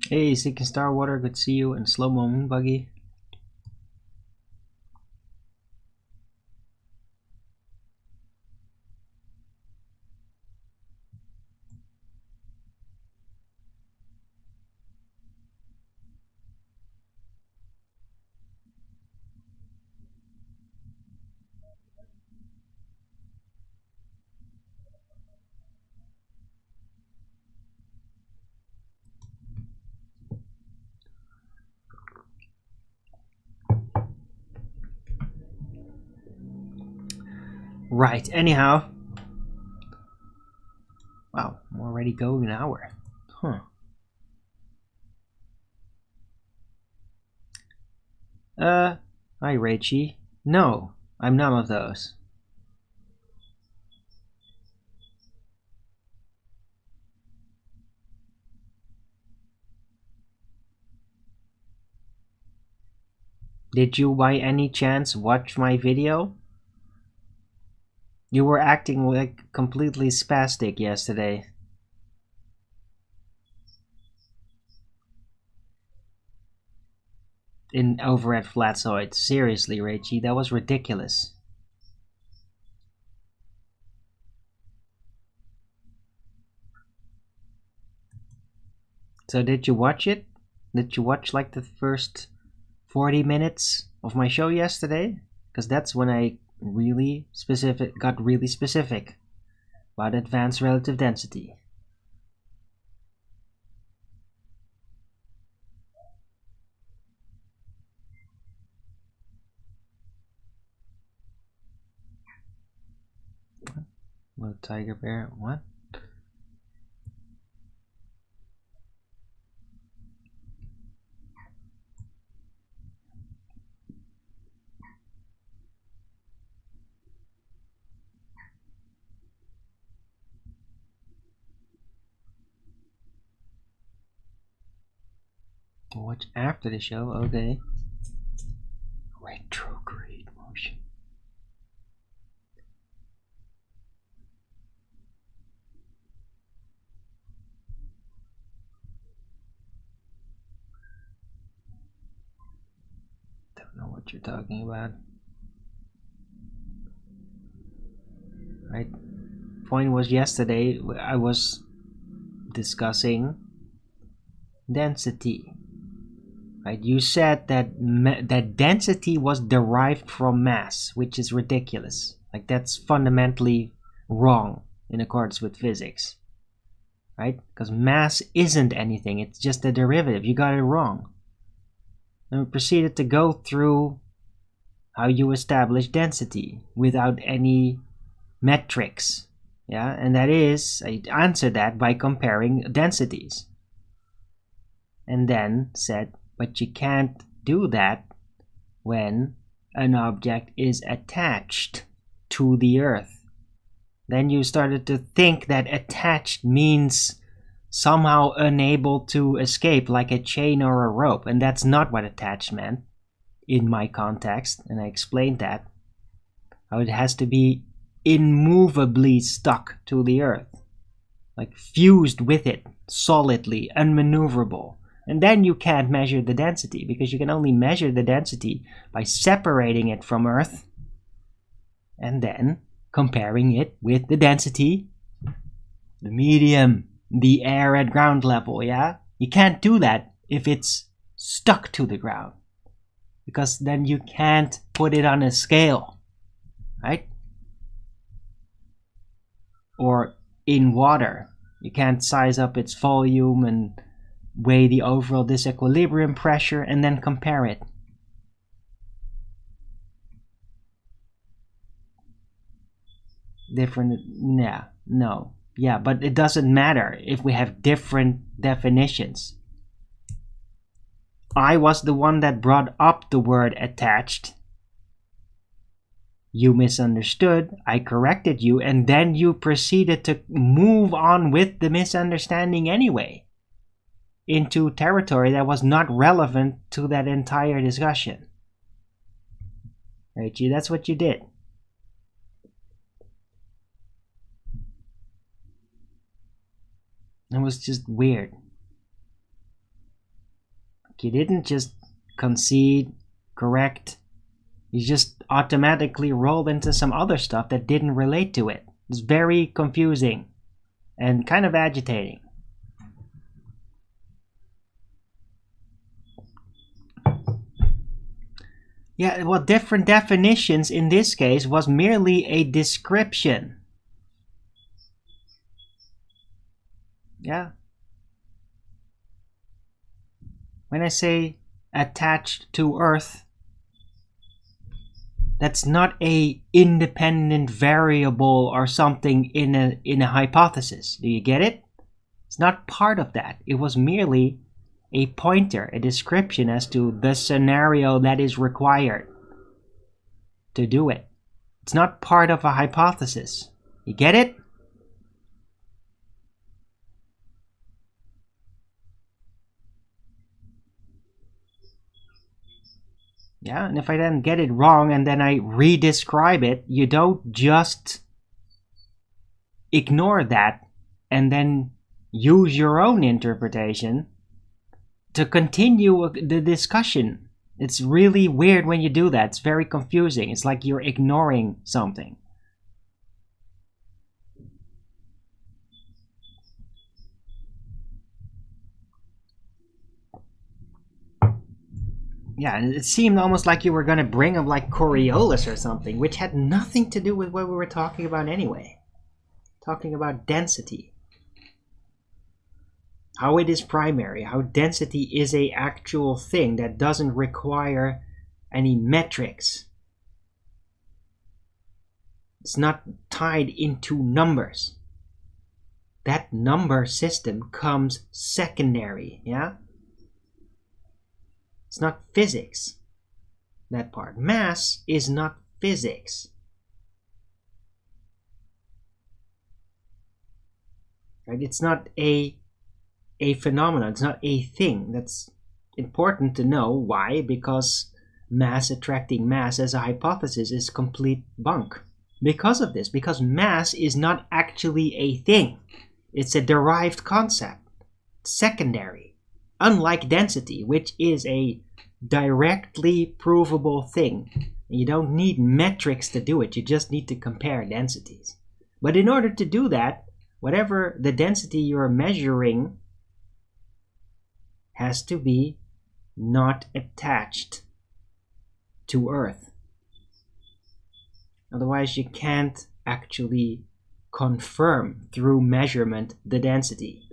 [SPEAKER 1] Hey, Seeking Star Water, good to see you, and Slow Mo Moon Buggy. Right, anyhow. Wow, I'm already going an hour. Huh. Hi, Rachie. No, I'm none of those. Did you by any chance watch my video? You were acting like completely spastic yesterday. Over at Flatsoid. Seriously, Rachie, that was ridiculous. So did you watch it? Did you watch like the first 40 minutes of my show yesterday? Because that's when I got really specific about advanced relative density. Little tiger bear, what? Watch after the show, okay. Retrograde motion. Don't know what you're talking about. Right. Point was yesterday I was discussing density. Right? You said that that density was derived from mass, which is ridiculous. Like, that's fundamentally wrong in accordance with physics. Right? Because mass isn't anything, it's just a derivative. You got it wrong. And we proceeded to go through how you establish density without any metrics. Yeah, and that is, I answered that by comparing densities. And then said, but you can't do that when an object is attached to the earth. Then you started to think that attached means somehow unable to escape, like a chain or a rope. And that's not what attached meant in my context. And I explained that. How it has to be immovably stuck to the earth. Like fused with it, solidly, unmaneuverable. And then you can't measure the density, because you can only measure the density by separating it from earth and then comparing it with the density, the medium, the air at ground level, yeah? You can't do that if it's stuck to the ground, because then you can't put it on a scale, right? Or in water, you can't size up its volume and weigh the overall disequilibrium pressure and then compare it. Different, yeah, no, yeah, but it doesn't matter if we have different definitions. I was the one that brought up the word attached. You misunderstood, I corrected you, and then you proceeded to move on with the misunderstanding anyway, into territory that was not relevant to that entire discussion. Right, G? That's what you did. It was just weird. You didn't just concede, correct. You just automatically rolled into some other stuff that didn't relate to it. It's very confusing and kind of agitating. Yeah, well, different definitions in this case was merely a description. Yeah. When I say attached to Earth, that's not a independent variable or something in a hypothesis. Do you get it? It's not part of that. It was merely a pointer, a description as to the scenario that is required to do it. It's not part of a hypothesis. You get it? Yeah, and if I then get it wrong and then I re-describe it, you don't just ignore that and then use your own interpretation to continue the discussion. It's really weird when you do that. It's very confusing. It's like you're ignoring something. Yeah, and it seemed almost like you were going to bring up like Coriolis or something, which had nothing to do with what we were talking about anyway. Talking about density. How it is primary, how density is a actual thing that doesn't require any metrics. It's not tied into numbers. That number system comes secondary, yeah? It's not physics, that part. Mass is not physics. Right? It's not a phenomenon. It's not a thing. That's important to know. Why? Because mass attracting mass as a hypothesis is complete bunk. Because of this. Because mass is not actually a thing. It's a derived concept. Secondary. Unlike density, which is a directly provable thing. You don't need metrics to do it. You just need to compare densities. But in order to do that, whatever the density you're measuring has to be not attached to Earth. Otherwise, you can't actually confirm through measurement the density.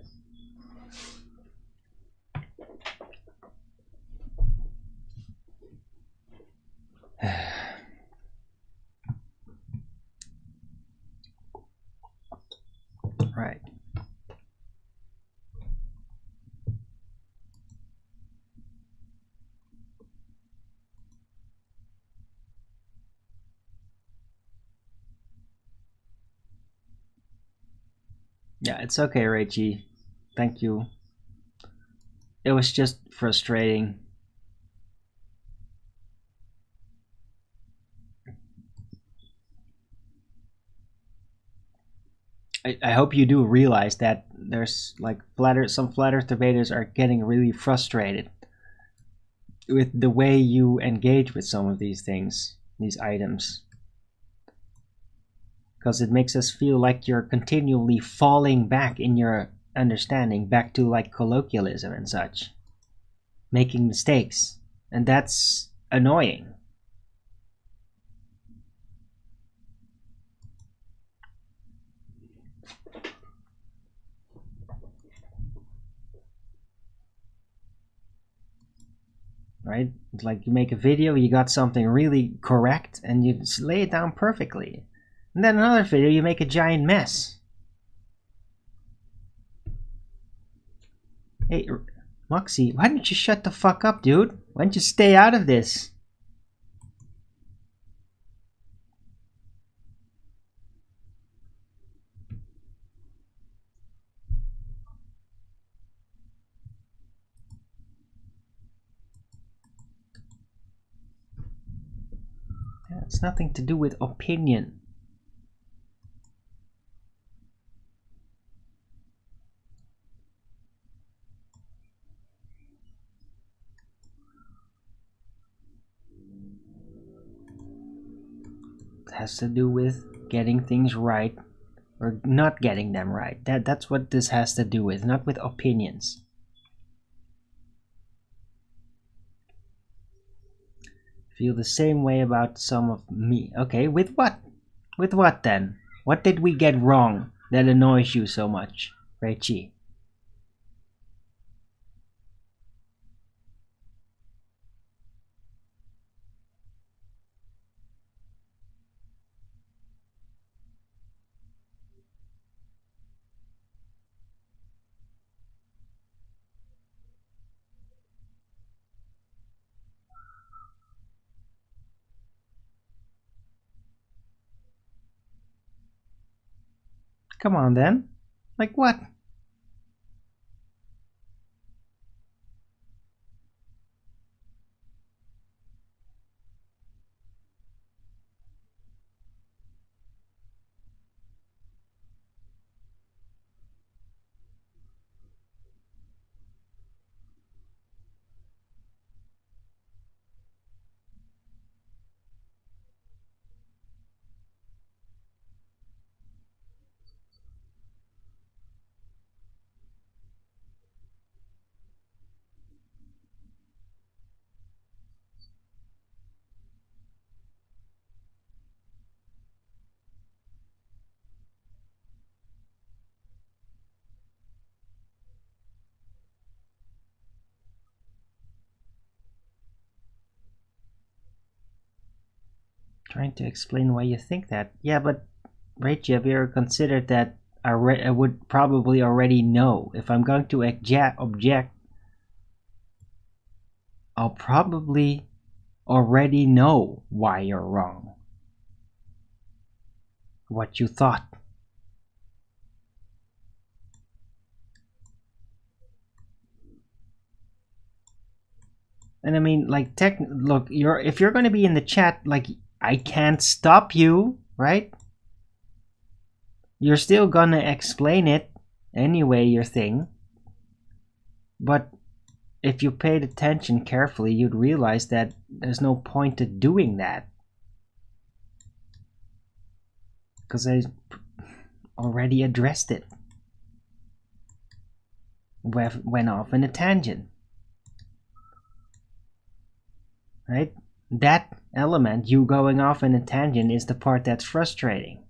[SPEAKER 1] Right. Yeah, it's okay, Reggie. Thank you. It was just frustrating. I hope you do realize that there's like some flat earth debaters are getting really frustrated with the way you engage with some of these things, these items. Because it makes us feel like you're continually falling back in your understanding, back to like colloquialism and such, making mistakes, and that's annoying. Right? It's like you make a video, you got something really correct, and you just lay it down perfectly. And then another video, you make a giant mess. Hey, Moxie, why don't you shut the fuck up, dude? Why don't you stay out of this? It's nothing to do with opinion. It has to do with getting things right or not getting them right. That's what this has to do with, not with opinions. Feel the same way about some of me. Okay, with what? With what then? What did we get wrong that annoys you so much, Raichi? Come on then. Like what? Trying to explain why you think that. Yeah, but Rachel, have you ever considered that I would probably already know if I'm going to object, I'll probably already know why you're wrong. What you thought. And I mean, like, look, if you're going to be in the chat, like, I can't stop you, right? You're still gonna explain it anyway, your thing. But if you paid attention carefully, you'd realize that there's no point to doing that. Because I already addressed it. Went off in a tangent. right? That element, you going off in a tangent, is the part that's frustrating.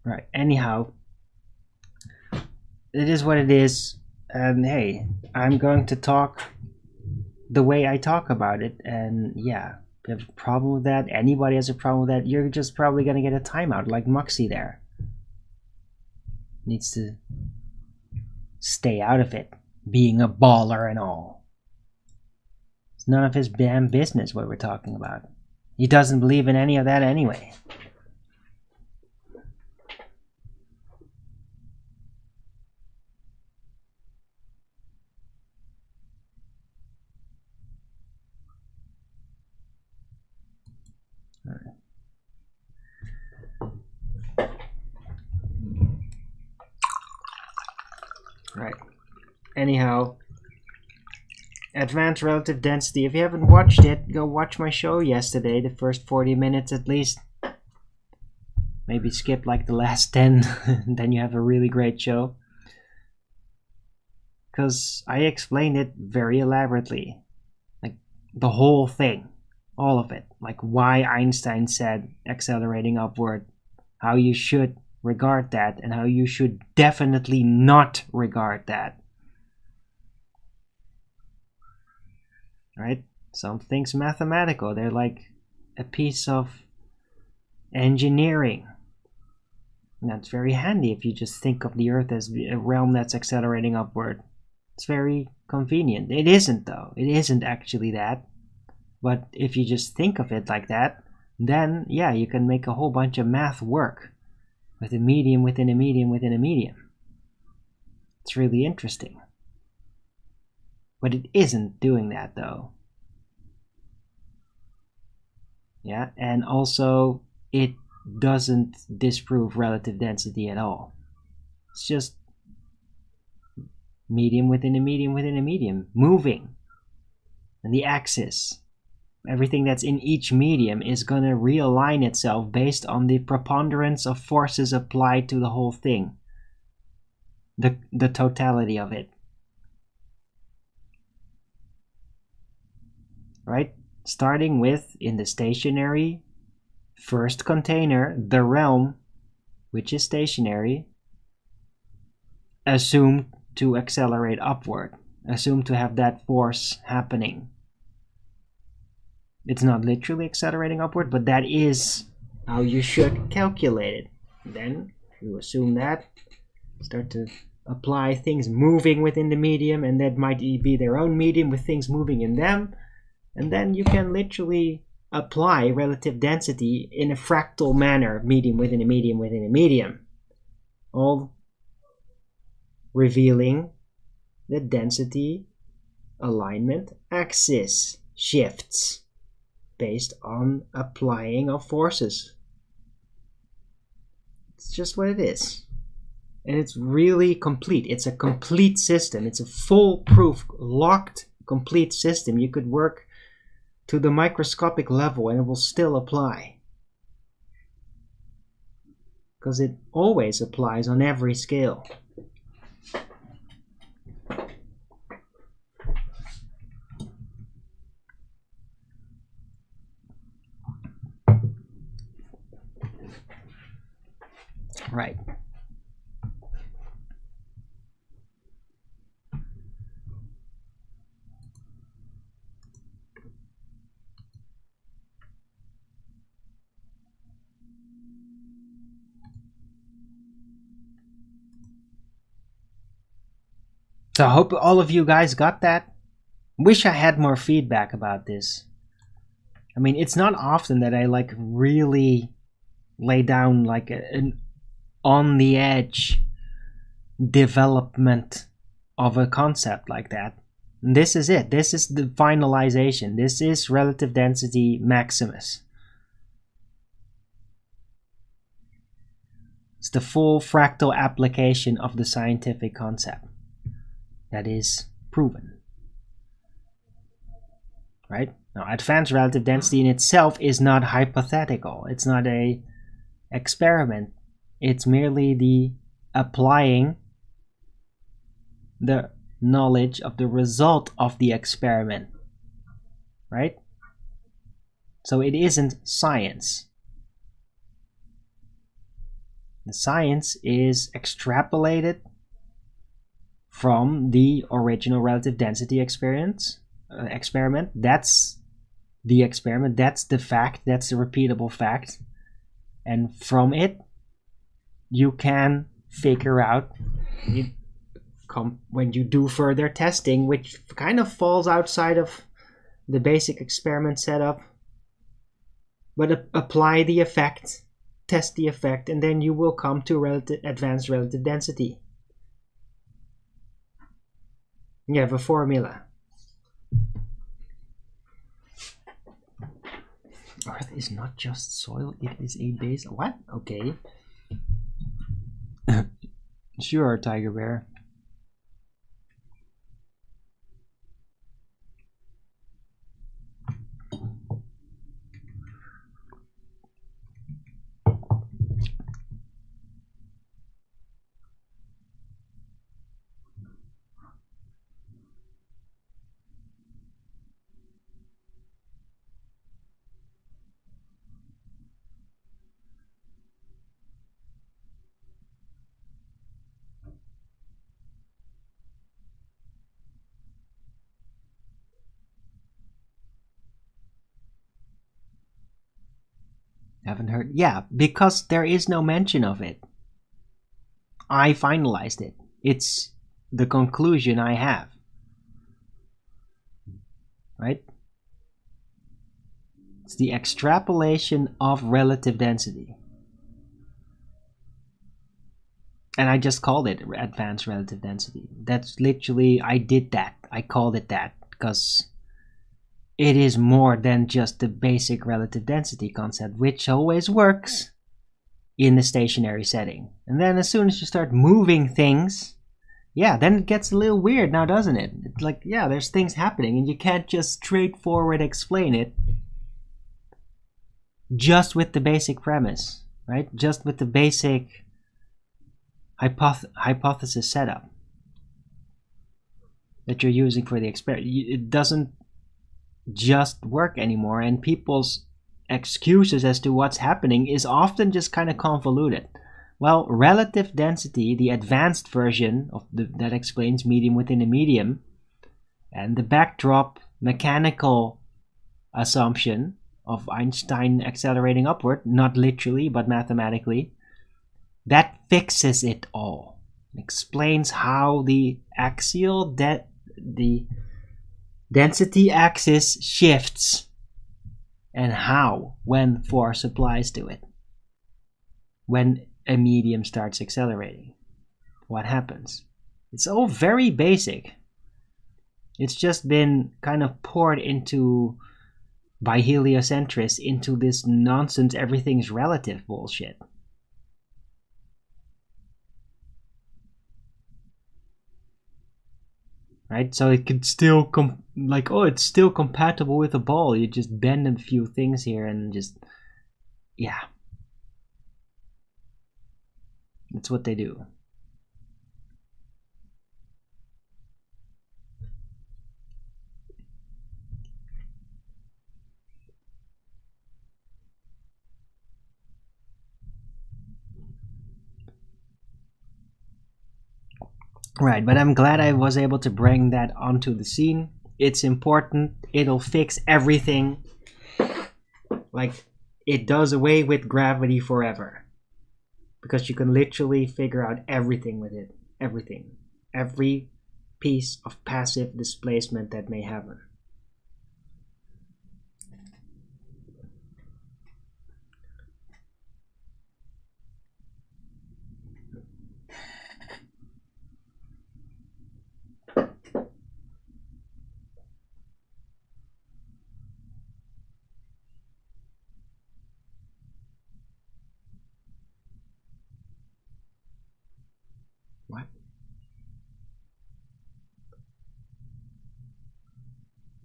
[SPEAKER 1] Right, anyhow, it is what it is, and hey, I'm going to talk the way I talk about it, and yeah, if you have a problem with that, anybody has a problem with that, you're just probably gonna get a timeout, like Muxy there. Needs to stay out of it, being a baller and all. It's none of his damn business what we're talking about. He doesn't believe in any of that anyway. Right. Anyhow, advanced relative density. If you haven't watched it, go watch my show yesterday, the first 40 minutes at least. Maybe skip like the last 10, then you have a really great show. Because I explained it very elaborately. Like, the whole thing. All of it. Like, why Einstein said accelerating upward. How you should regard that, and how you should definitely not regard that. Right? Some things mathematical. They're like a piece of engineering. And that's very handy if you just think of the Earth as a realm that's accelerating upward. It's very convenient. It isn't though. It isn't actually that. But if you just think of it like that, then yeah, you can make a whole bunch of math work with a medium within a medium within a medium. It's really interesting. But it isn't doing that though. Yeah, and also it doesn't disprove relative density at all. It's just medium within a medium within a medium, moving. And the axis, everything that's in each medium is going to realign itself based on the preponderance of forces applied to the whole thing. The totality of it. Right? Starting with, in the stationary first container, the realm, which is stationary, assumed to accelerate upward, assumed to have that force happening. It's not literally accelerating upward, but that is how you should calculate it. Then you assume that, start to apply things moving within the medium, and that might be their own medium with things moving in them, and then you can literally apply relative density in a fractal manner, medium within a medium within a medium, all revealing the density alignment axis shifts based on applying of forces. It's just what it is. And it's really complete. It's a complete system. It's a foolproof, locked, complete system. You could work to the microscopic level and it will still apply. Because it always applies on every scale. Right. So I hope all of you guys got that. Wish I had more feedback about this. I mean, it's not often that I like really lay down like an on the edge development of a concept like that. And this is it. This is the finalization. This is relative density maximus. It's the full fractal application of the scientific concept that is proven. right? Now, advanced relative density in itself is not hypothetical. It's not a experiment. It's merely the applying the knowledge of the result of the experiment, right? So it isn't science. The science is extrapolated from the original relative density experiment. That's the experiment. That's the fact. That's the repeatable fact. And from it, you can figure out when you do further testing, which kind of falls outside of the basic experiment setup, but apply the effect, test the effect, and then you will come to advanced relative density. You have a formula. Earth is not just soil, it is a base. What? Okay. Sure, Tiger Bear. Haven't heard? Yeah, because there is no mention of it. I finalized it. It's the conclusion I have. Right? It's the extrapolation of relative density. And I just called it advanced relative density. That's literally, I did that. I called it that because it is more than just the basic relative density concept, which always works in the stationary setting. And then as soon as you start moving things, yeah, then it gets a little weird now, doesn't it? It's like, yeah, there's things happening and you can't just straightforward explain it just with the basic premise, right? Just with the basic hypothesis setup that you're using for the experiment. It doesn't just work anymore, and people's excuses as to what's happening is often just kind of convoluted. Well, relative density, the advanced version of that explains medium within a medium, and the backdrop mechanical assumption of Einstein accelerating upward, not literally but mathematically, that fixes it all. It explains how the axial the density axis shifts and how when force applies to it. When a medium starts accelerating, what happens? It's all very basic. It's just been kind of poured into by heliocentrists into this nonsense everything's relative bullshit. Right? So it could still it's still compatible with a ball. You just bend a few things here and just, yeah. That's what they do. Right, but I'm glad I was able to bring that onto the scene. It's important. It'll fix everything. Like, it does away with gravity forever. Because you can literally figure out everything with it. Everything. Every piece of passive displacement that may happen.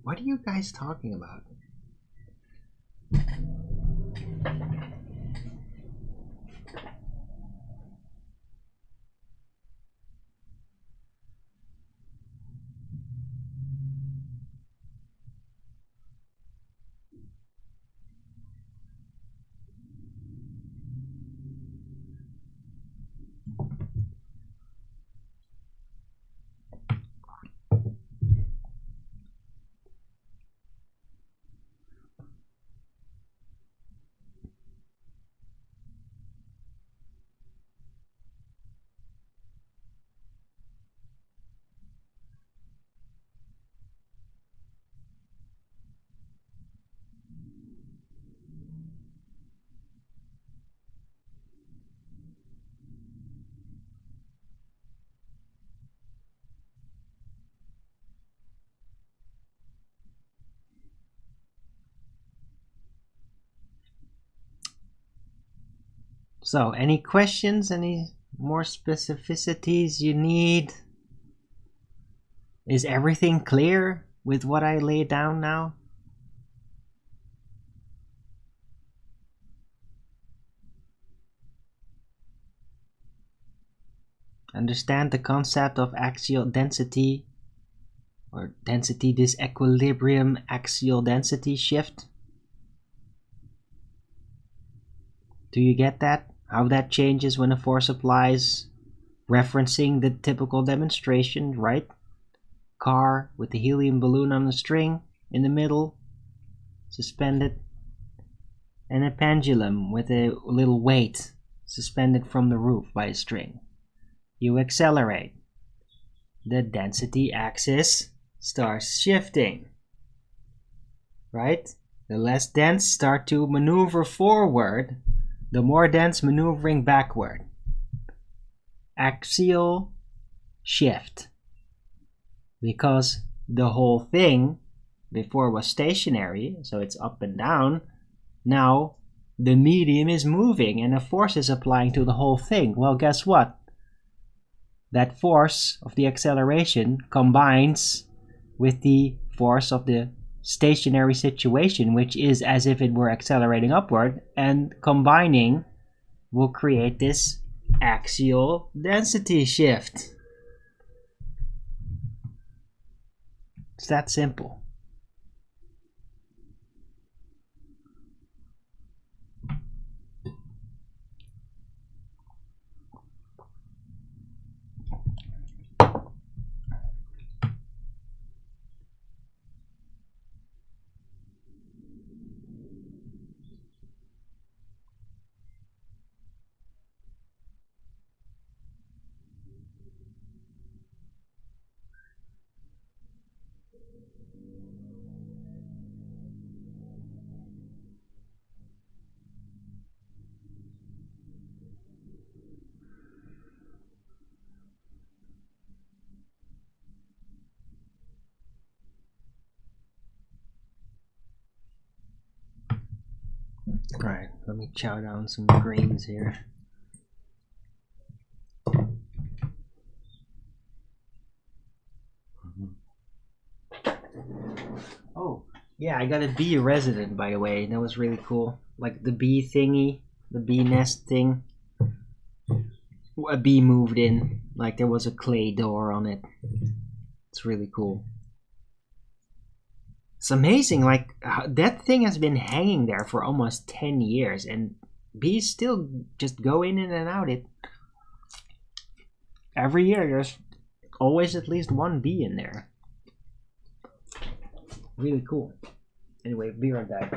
[SPEAKER 1] What? What are you guys talking about? So, any questions? Any more specificities you need? Is everything clear with what I laid down now? Understand the concept of axial density or density disequilibrium axial density shift? Do you get that? How that changes when a force applies, referencing the typical demonstration, right? Car with the helium balloon on the string in the middle, suspended, and a pendulum with a little weight suspended from the roof by a string. You accelerate. The density axis starts shifting, right? The less dense start to maneuver forward, the more dense maneuvering backward. Axial shift. Because the whole thing before was stationary, so it's up and down, now the medium is moving and a force is applying to the whole thing. Well, guess what? That force of the acceleration combines with the force of the stationary situation, which is as if it were accelerating upward, and combining will create this axial density shift. It's that simple. Alright, let me chow down some greens here. Oh, yeah, I got a bee resident, by the way. That was really cool. Like the bee thingy, the bee nest thing. A bee moved in, like there was a clay door on it. It's really cool. It's amazing, like that thing has been hanging there for almost 10 years and bees still just go in and out it. Every year there's always at least one bee in there. Really cool. Anyway, be right back.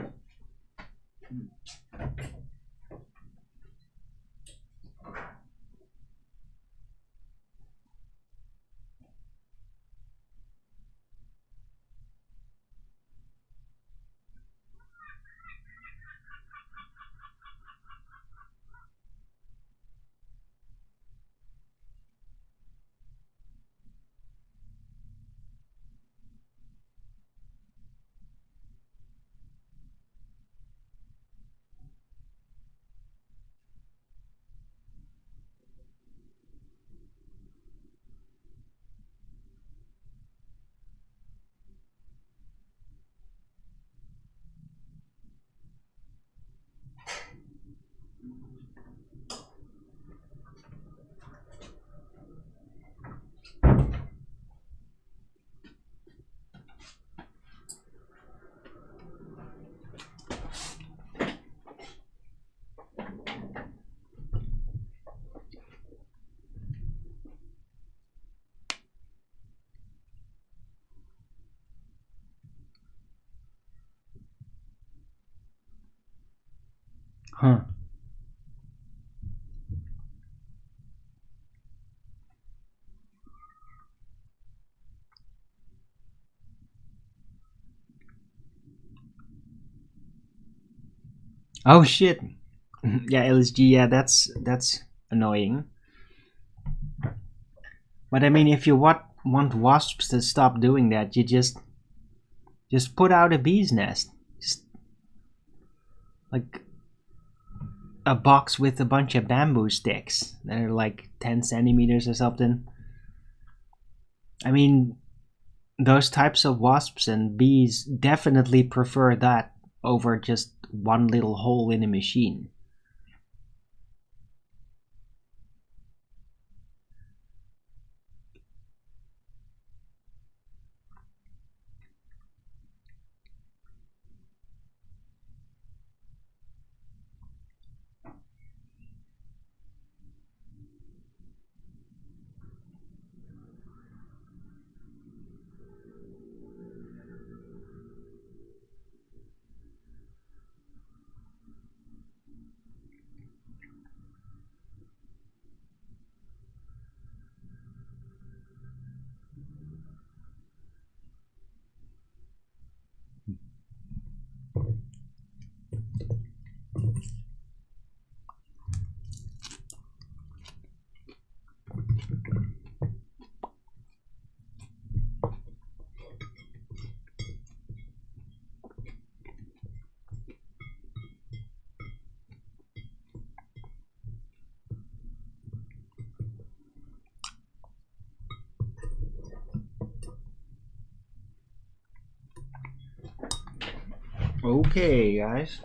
[SPEAKER 1] Huh. Oh shit. Yeah, LSG. Yeah, that's annoying. But I mean, if you want wasps to stop doing that, you just put out a bee's nest. Just like a box with a bunch of bamboo sticks that are like 10 centimeters or something. I mean, those types of wasps and bees definitely prefer that over just one little hole in a machine. Okay, guys.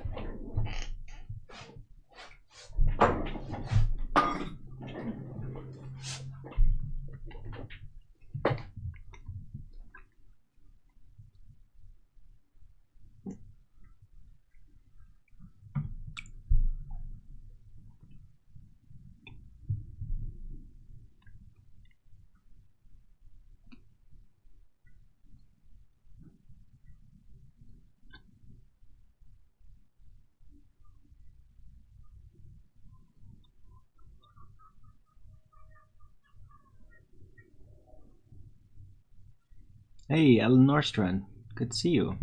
[SPEAKER 1] Hey, Ellen Nordstrand. Good to see you.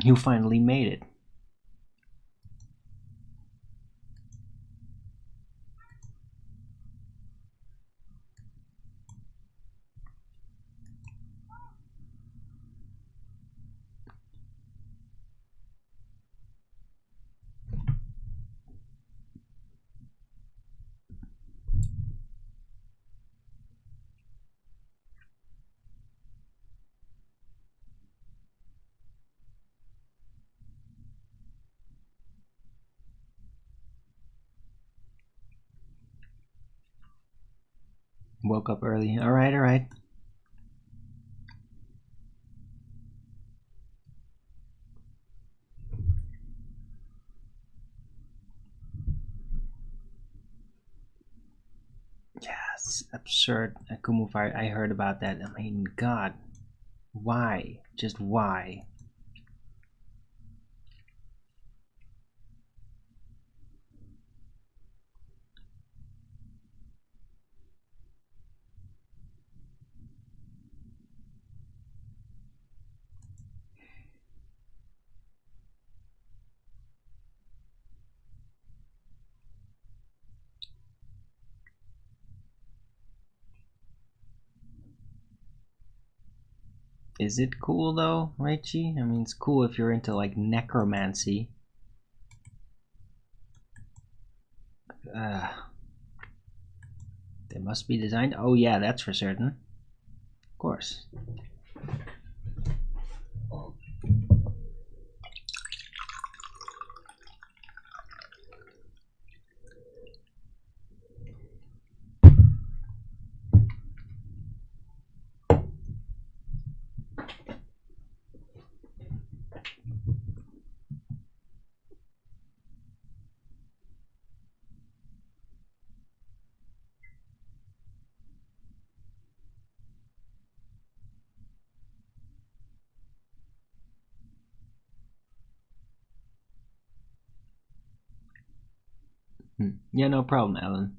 [SPEAKER 1] You finally made it. Woke up early. Alright, alright. Yes, absurd. Akumu fire. I heard about that. I mean, God. Why? Just why? Is it cool though, Raichi? I mean, it's cool if you're into like necromancy. They must be designed. Oh yeah, that's for certain. Of course. Yeah, no problem, Alan.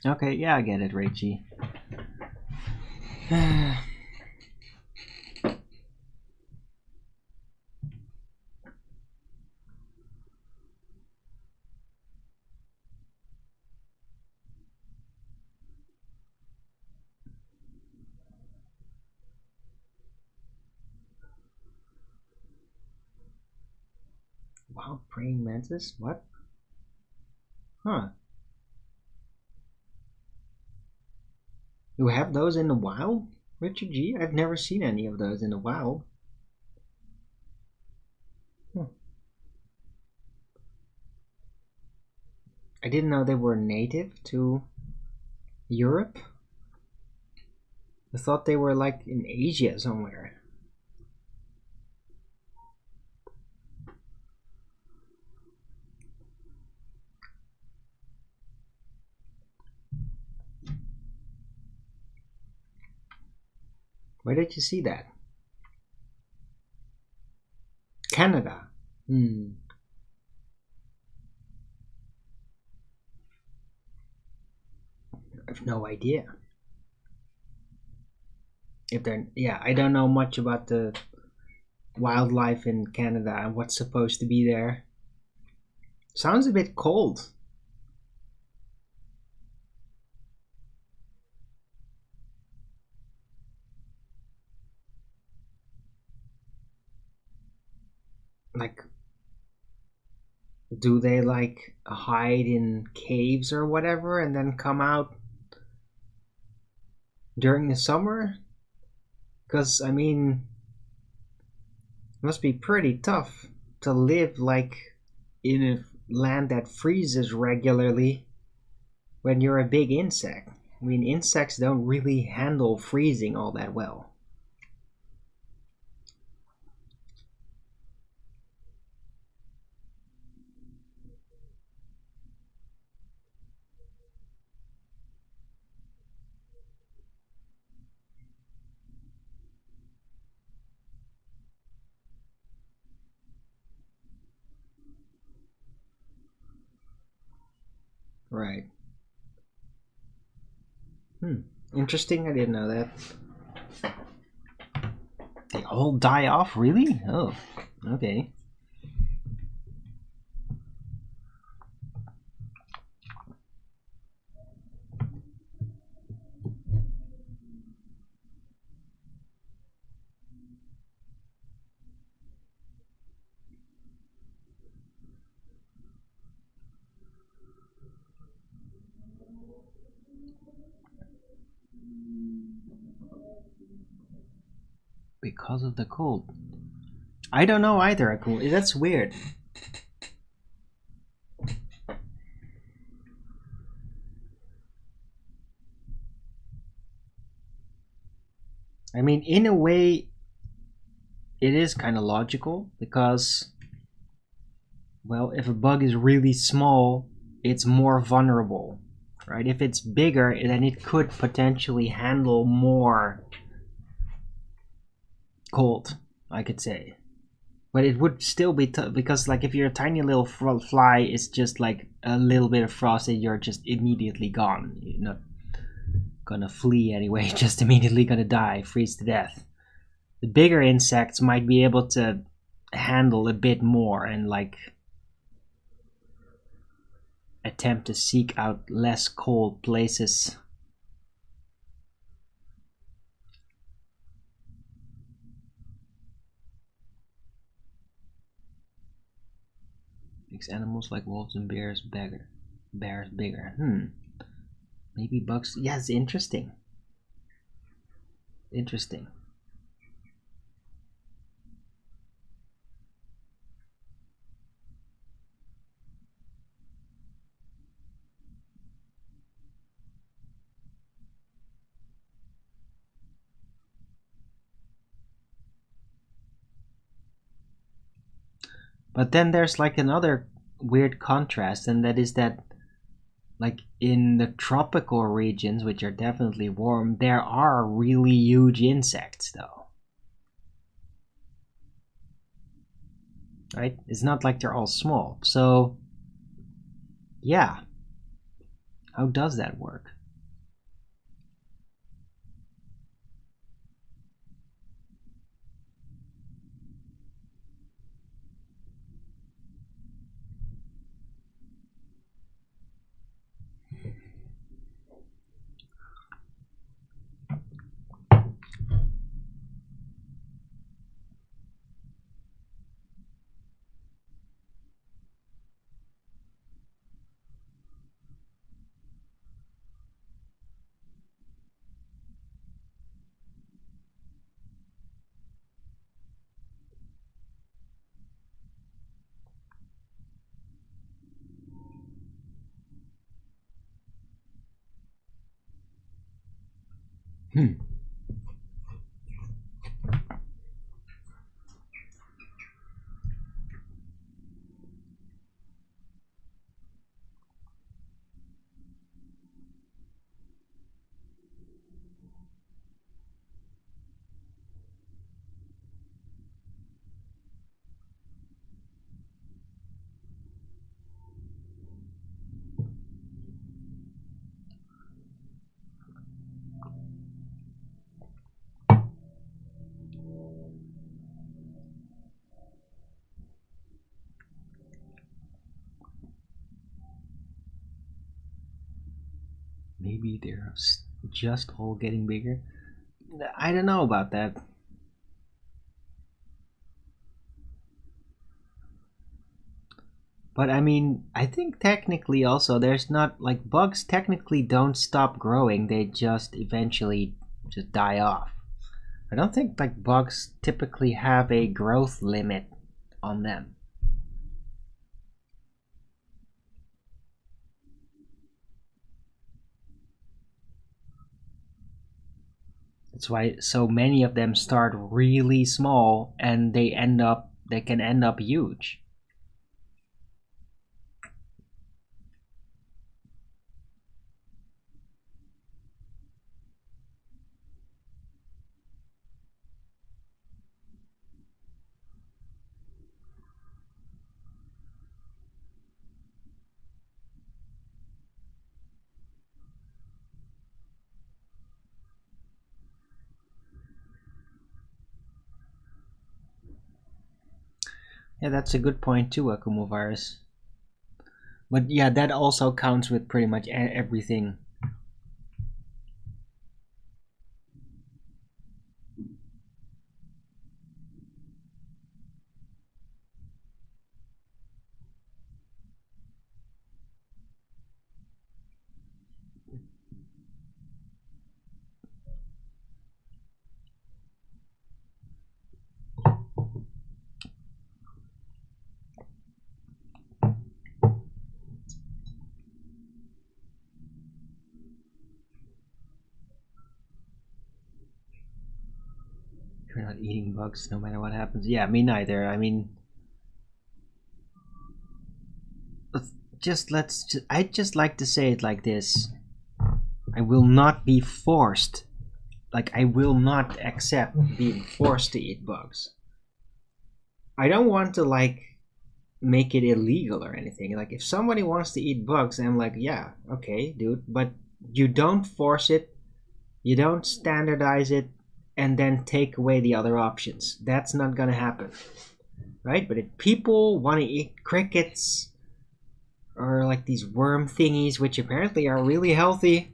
[SPEAKER 1] Okay, yeah, I get it, Rachie. Wild praying mantis? What? Huh. You have those in the wild, Richard G? I've never seen any of those in the wild. Hmm. I didn't know they were native to Europe. I thought they were like in Asia somewhere. Where did you see that? Canada. Hmm. I have no idea. If they're, yeah, I don't know much about the wildlife in Canada and what's supposed to be there. Sounds a bit cold. Like, do they like hide in caves or whatever and then come out during the summer? Because, I mean, it must be pretty tough to live like in a land that freezes regularly when you're a big insect. I mean, insects don't really handle freezing all that well. Right. Interesting. I didn't know that. They all die off, really? Oh, okay. Because of the cold. I don't know either. That's weird. I mean, in a way, it is kind of logical because, well, if a bug is really small, it's more vulnerable, right? If it's bigger, then it could potentially handle more cold, I could say. But it would still be tough because, like, if you're a tiny little fly, it's just like a little bit of frost and you're just immediately gone. You're not gonna flee anyway, just immediately gonna die, freeze to death. The bigger insects might be able to handle a bit more and, like, attempt to seek out less cold places. Makes animals like wolves and bears bigger. Bears bigger. Maybe bugs. Yes, interesting. Interesting. But then there's like another weird contrast, and that is that, like, in the tropical regions, which are definitely warm, there are really huge insects, though. Right? It's not like they're all small. So, yeah. How does that work? Hmm. Maybe they're just all getting bigger. I don't know about that. But I mean, I think technically also there's not, like, bugs technically don't stop growing, they just eventually just die off. I don't think, like, bugs typically have a growth limit on them. That's why so many of them start really small and they can end up huge. Yeah, that's a good point too, Akumu virus. But yeah, that also counts with pretty much everything. You're not eating bugs no matter what happens. Yeah, me neither. I mean, I'd just like to say it like this. I will not be forced. Like, I will not accept being forced to eat bugs. I don't want to, like, make it illegal or anything. Like, if somebody wants to eat bugs, I'm like, yeah, okay, dude, but you don't force it, you don't standardize it, and then take away the other options. That's not gonna happen, right? But if people want to eat crickets or, like, these worm thingies, which apparently are really healthy,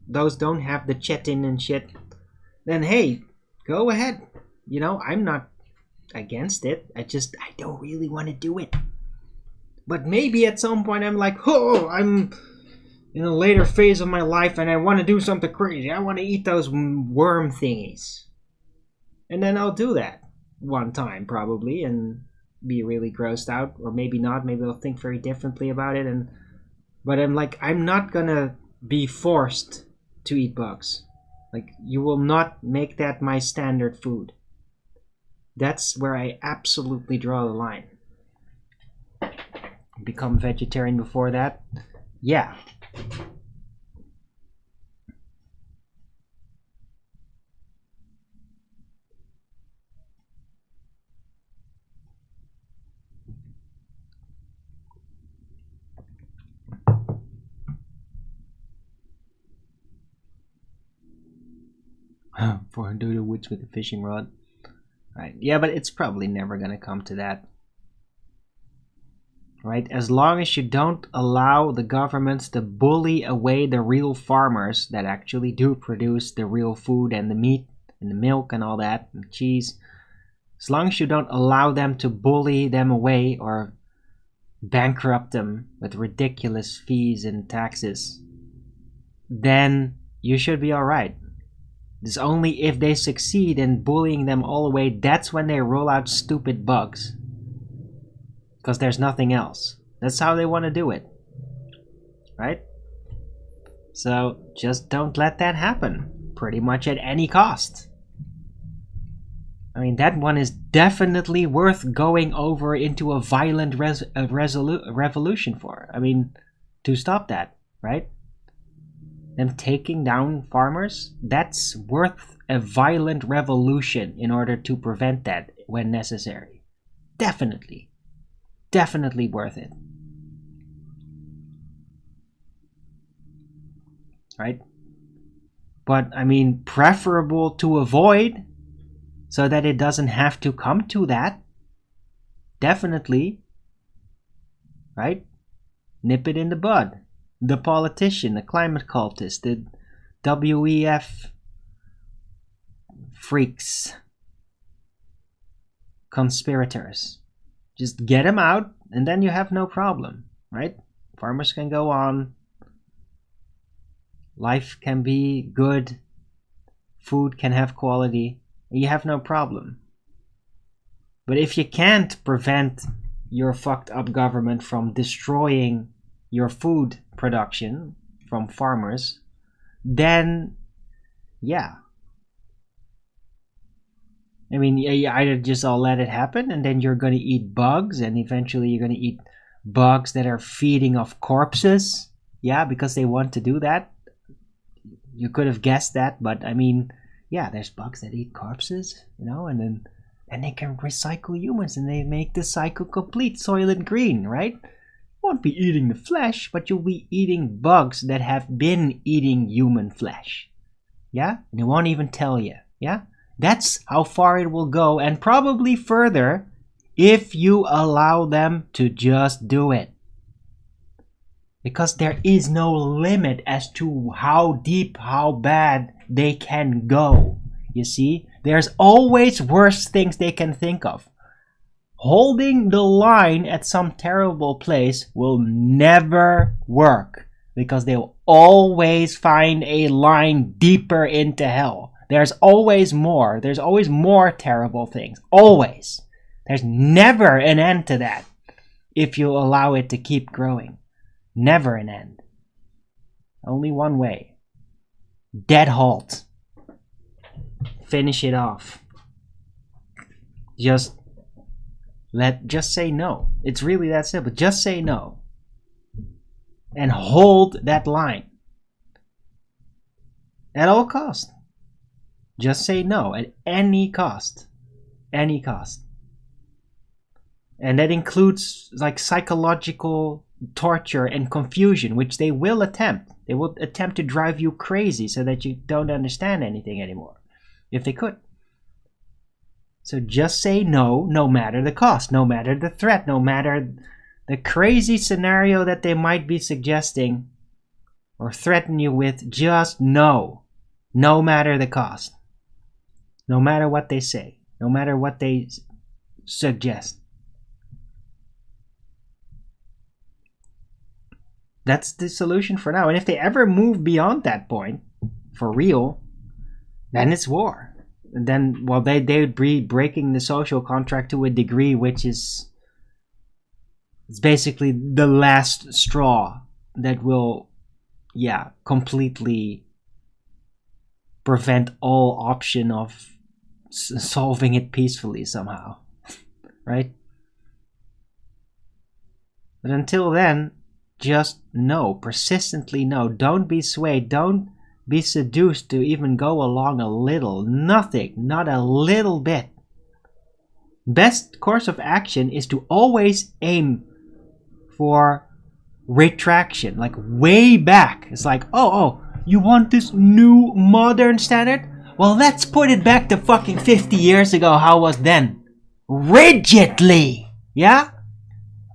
[SPEAKER 1] those don't have the chitin and shit, then hey, go ahead. You know, I'm not against it. I don't really want to do it. But maybe at some point I'm like, oh, I'm in a later phase of my life and I want to do something crazy. I want to eat those worm thingies. And then I'll do that one time probably and be really grossed out, or maybe not. Maybe I'll think very differently about it. But I'm like, I'm not gonna be forced to eat bugs. Like, you will not make that my standard food. That's where I absolutely draw the line. become vegetarian before that. Yeah. For do the woods with a fishing rod. Right. Yeah, but it's probably never gonna come to that. Right? As long as you don't allow the governments to bully away the real farmers that actually do produce the real food and the meat and the milk and all that, and cheese. As long as you don't allow them to bully them away or bankrupt them with ridiculous fees and taxes, then you should be alright. It's only if they succeed in bullying them all away, that's when they roll out stupid bugs. Because there's nothing else. That's how they want to do it. Right? So just don't let that happen. Pretty much at any cost. I mean, that one is definitely worth going over into a violent revolution for. I mean, to stop that, right? Them taking down farmers, that's worth a violent revolution in order to prevent that when necessary. Definitely. Definitely worth it. Right? But, I mean, preferable to avoid so that it doesn't have to come to that. Definitely. Right? Nip it in the bud. The politician, the climate cultist, the WEF freaks, conspirators. Just get them out, and then you have no problem, right? Farmers can go on. Life can be good. Food can have quality. And you have no problem. But if you can't prevent your fucked up government from destroying your food production from farmers, then yeah. I mean, you either just all let it happen and then you're going to eat bugs, and eventually you're going to eat bugs that are feeding off corpses. Yeah, because they want to do that. You could have guessed that, but I mean, yeah, there's bugs that eat corpses, you know, and then they can recycle humans and they make the cycle complete, Soylent Green, right? You won't be eating the flesh, but you'll be eating bugs that have been eating human flesh. Yeah? And they won't even tell you. Yeah? That's how far it will go, and probably further if you allow them to just do it. Because there is no limit as to how deep, how bad they can go. You see? There's always worse things they can think of. Holding the line at some terrible place will never work, because they'll always find a line deeper into hell. There's always more. There's always more terrible things. Always. There's never an end to that if you allow it to keep growing. Never an end. Only one way. Dead halt. Finish it off. Just say no. It's really that simple. Just say no. And hold that line. At all cost. Just say no at any cost. Any cost. And that includes like psychological torture and confusion, which they will attempt. They will attempt to drive you crazy so that you don't understand anything anymore. If they could. So just say no, no matter the cost, no matter the threat, no matter the crazy scenario that they might be suggesting or threaten you with. Just no. No matter the cost. No matter what they say. No matter what they suggest. That's the solution for now. And if they ever move beyond that point, for real, then it's war. And then, well, they would be breaking the social contract to a degree which is it's basically the last straw that will, yeah, completely prevent all option of solving it peacefully somehow. Right? But until then, just no. Persistently no. Don't be swayed. Don't be seduced to even go along a little. Nothing. Not a little bit. Best course of action is to always aim for retraction. Like way back. It's like, oh, you want this new modern standard? Well, let's put it back to fucking 50 years ago. How was then? Rigidly. Yeah?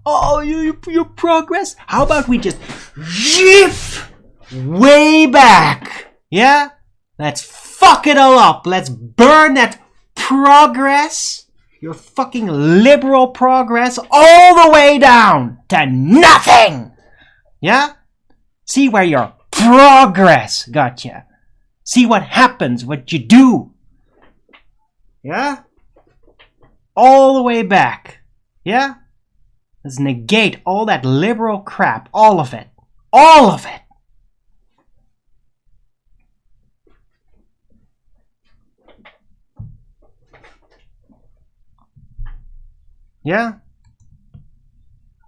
[SPEAKER 1] Oh, your progress? How about we just zip way back? Yeah? Let's fuck it all up. Let's burn that progress, your fucking liberal progress, all the way down to nothing. Yeah? See where your progress got you. See what happens, what you do. Yeah? All the way back. Yeah? Let's negate all that liberal crap. All of it. All of it. Yeah?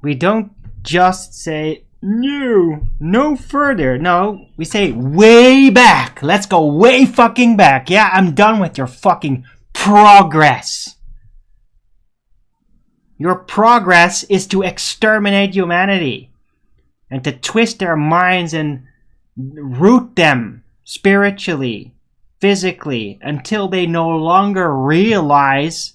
[SPEAKER 1] We don't just say, no further. No, we say way back. Let's go way fucking back. Yeah, I'm done with your fucking progress. Your progress is to exterminate humanity and to twist their minds and root them spiritually, physically, until they no longer realize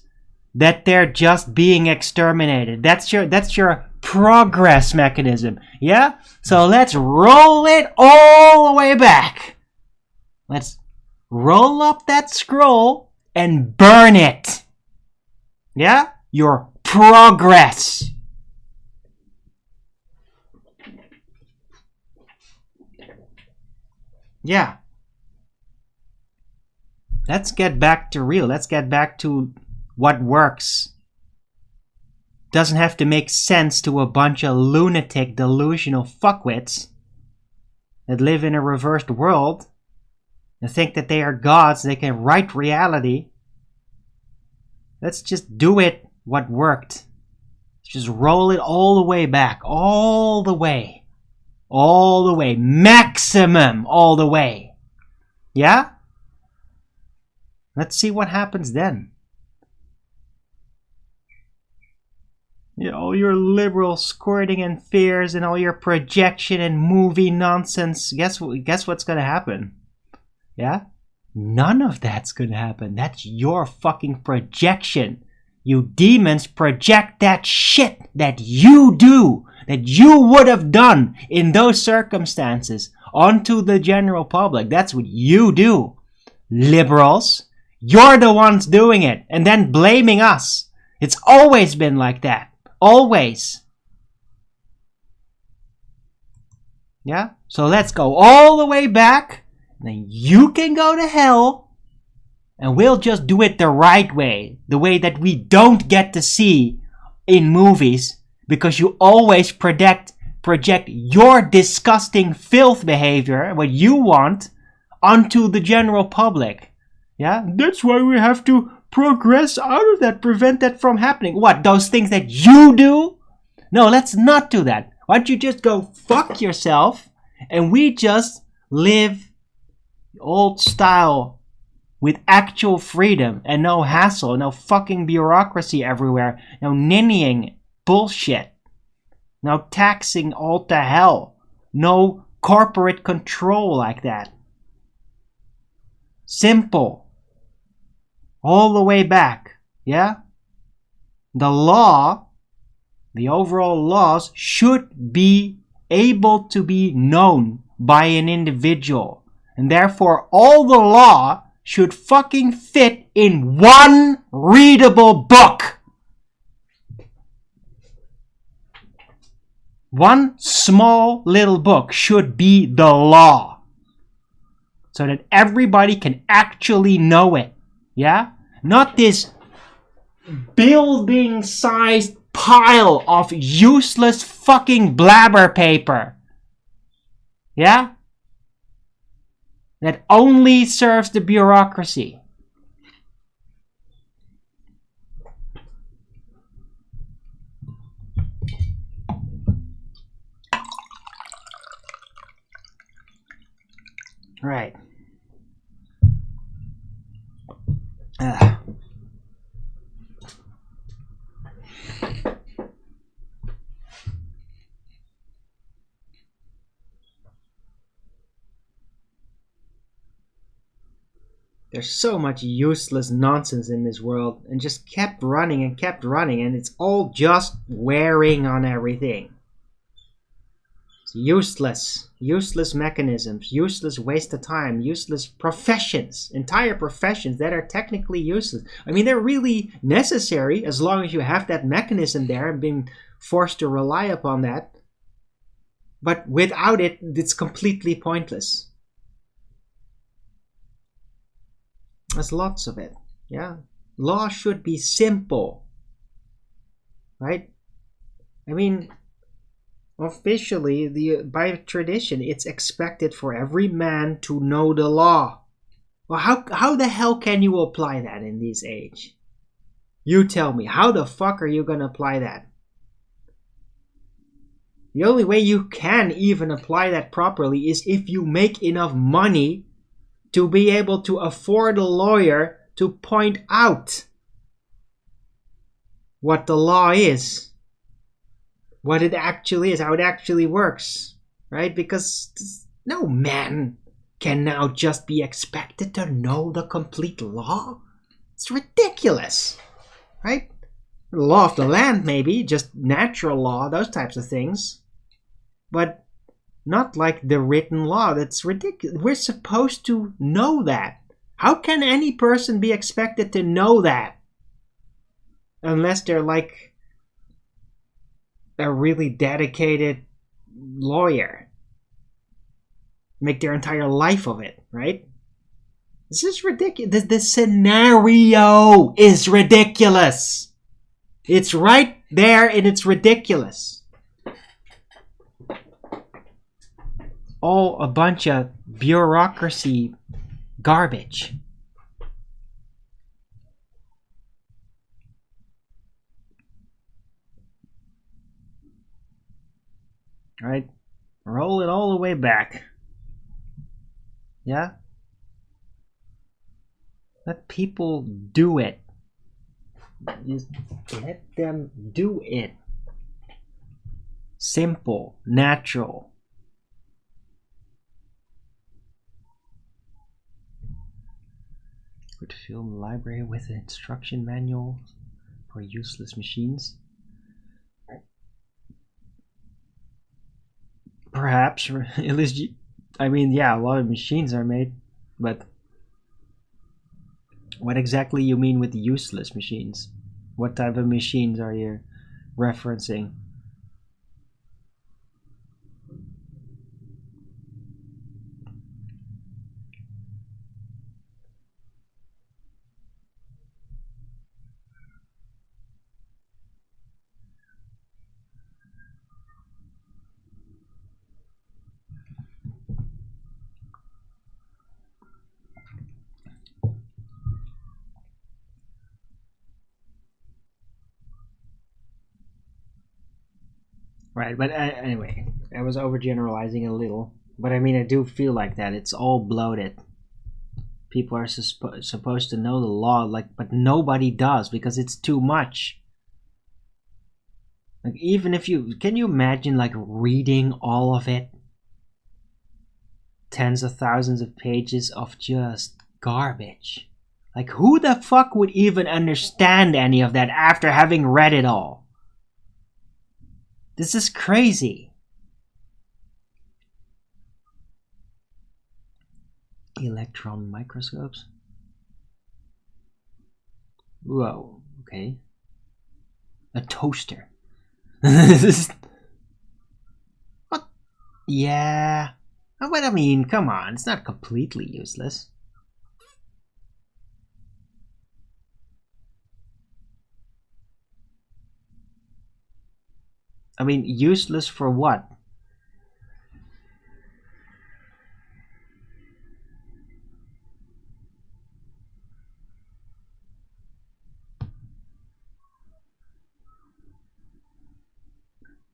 [SPEAKER 1] that they're just being exterminated. That's your progress mechanism. Yeah? So let's roll it all the way back. Let's roll up that scroll and burn it. Yeah? Your progress. Yeah. Let's get back to real. Let's get back to what works. Doesn't have to make sense to a bunch of lunatic, delusional fuckwits that live in a reversed world and think that they are gods, they can write reality. Let's just do it what worked. Just roll it all the way back. All the way. All the way. Maximum all the way. Yeah? Let's see what happens then. Yeah, all your liberal squirting and fears and all your projection and movie nonsense. Guess what's gonna happen? Yeah? None of that's gonna happen. That's your fucking projection. You demons project that shit that you do, that you would have done in those circumstances onto the general public. That's what you do. Liberals, you're the ones doing it and then blaming us. It's always been like that. Always. Yeah? So let's go all the way back. Then you can go to hell. And we'll just do it the right way. The way that we don't get to see in movies. Because you always project your disgusting filth behavior, what you want, onto the general public. Yeah? That's why we have to progress out of that, prevent that from happening. What, those things that you do? No, let's not do that. Why don't you just go fuck yourself and we just live old style with actual freedom and no hassle, no fucking bureaucracy everywhere, no ninnying bullshit, no taxing all to hell, no corporate control like that. Simple. All the way back, yeah? The law, the overall laws should be able to be known by an individual. And therefore, all the law should fucking fit in one readable book. One small little book should be the law. So that everybody can actually know it. Yeah? Not this building-sized pile of useless fucking blabber paper. Yeah? That only serves the bureaucracy. Right. There's so much useless nonsense in this world, and just kept running, and it's all just wearing on everything. It's useless mechanisms, useless waste of time, useless professions, entire professions that are technically useless. I mean, they're really necessary as long as you have that mechanism there and being forced to rely upon that. But without it, it's completely pointless. There's lots of it. Yeah. Law should be simple. Right? I mean, officially, by tradition, it's expected for every man to know the law. Well, how the hell can you apply that in this age? You tell me, how the fuck are you gonna apply that? The only way you can even apply that properly is if you make enough money to be able to afford a lawyer to point out what the law is, what it actually is, how it actually works, right? Because no man can now just be expected to know the complete law. It's ridiculous, right? The law of the land, maybe, just natural law, those types of things. But not like the written law. That's ridiculous. We're supposed to know that. How can any person be expected to know that? Unless they're like a really dedicated lawyer. Make their entire life of it, right? This is ridiculous. The scenario is ridiculous. It's right there and it's ridiculous. All a bunch of bureaucracy garbage. Right? Roll it all the way back. Yeah? Let people do it. Just let them do it. Simple, natural. Could fill the library with an instruction manual for useless machines. Perhaps, at least, I mean, yeah, a lot of machines are made, but what exactly you mean with useless machines? What type of machines are you referencing? Right, but anyway, I was overgeneralizing a little. But I mean, I do feel like that. It's all bloated. People are supposed to know the law, but nobody does because it's too much. Like, even if can you imagine reading all of it? Tens of thousands of pages of just garbage. Like, who the fuck would even understand any of that after having read it all? This is crazy. Electron microscopes? Whoa, okay. A toaster. What? Yeah. But I mean, come on, it's not completely useless. I mean, useless for what?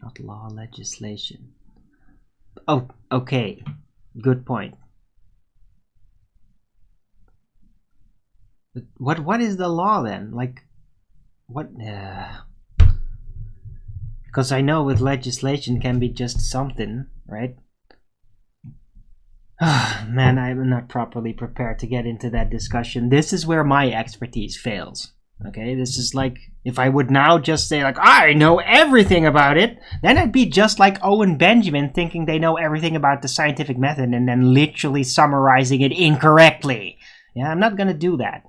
[SPEAKER 1] Not law, legislation. Oh, okay. Good point. What is the law then? Like, what? Because I know with legislation can be just something, right? Man, I'm not properly prepared to get into that discussion. This is where my expertise fails. Okay, this is like, if I would now just say like, I know everything about it, then I'd be just like Owen Benjamin thinking they know everything about the scientific method and then literally summarizing it incorrectly. Yeah, I'm not gonna do that.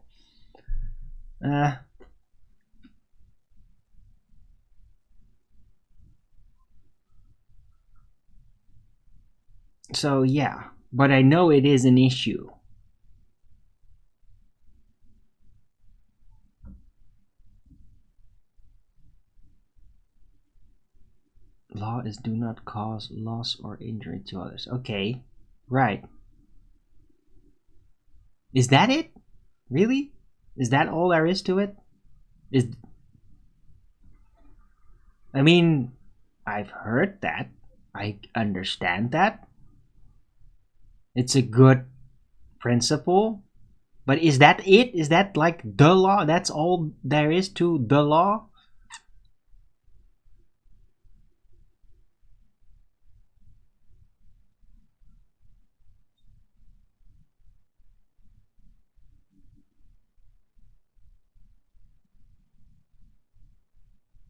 [SPEAKER 1] So yeah, but I know it is an issue. Law is do not cause loss or injury to others. Okay, right. Is that it? Really? Is that all there is to it? I mean, I've heard that. I understand that. It's a good principle. But is that it? Is that like the law? That's all there is to the law?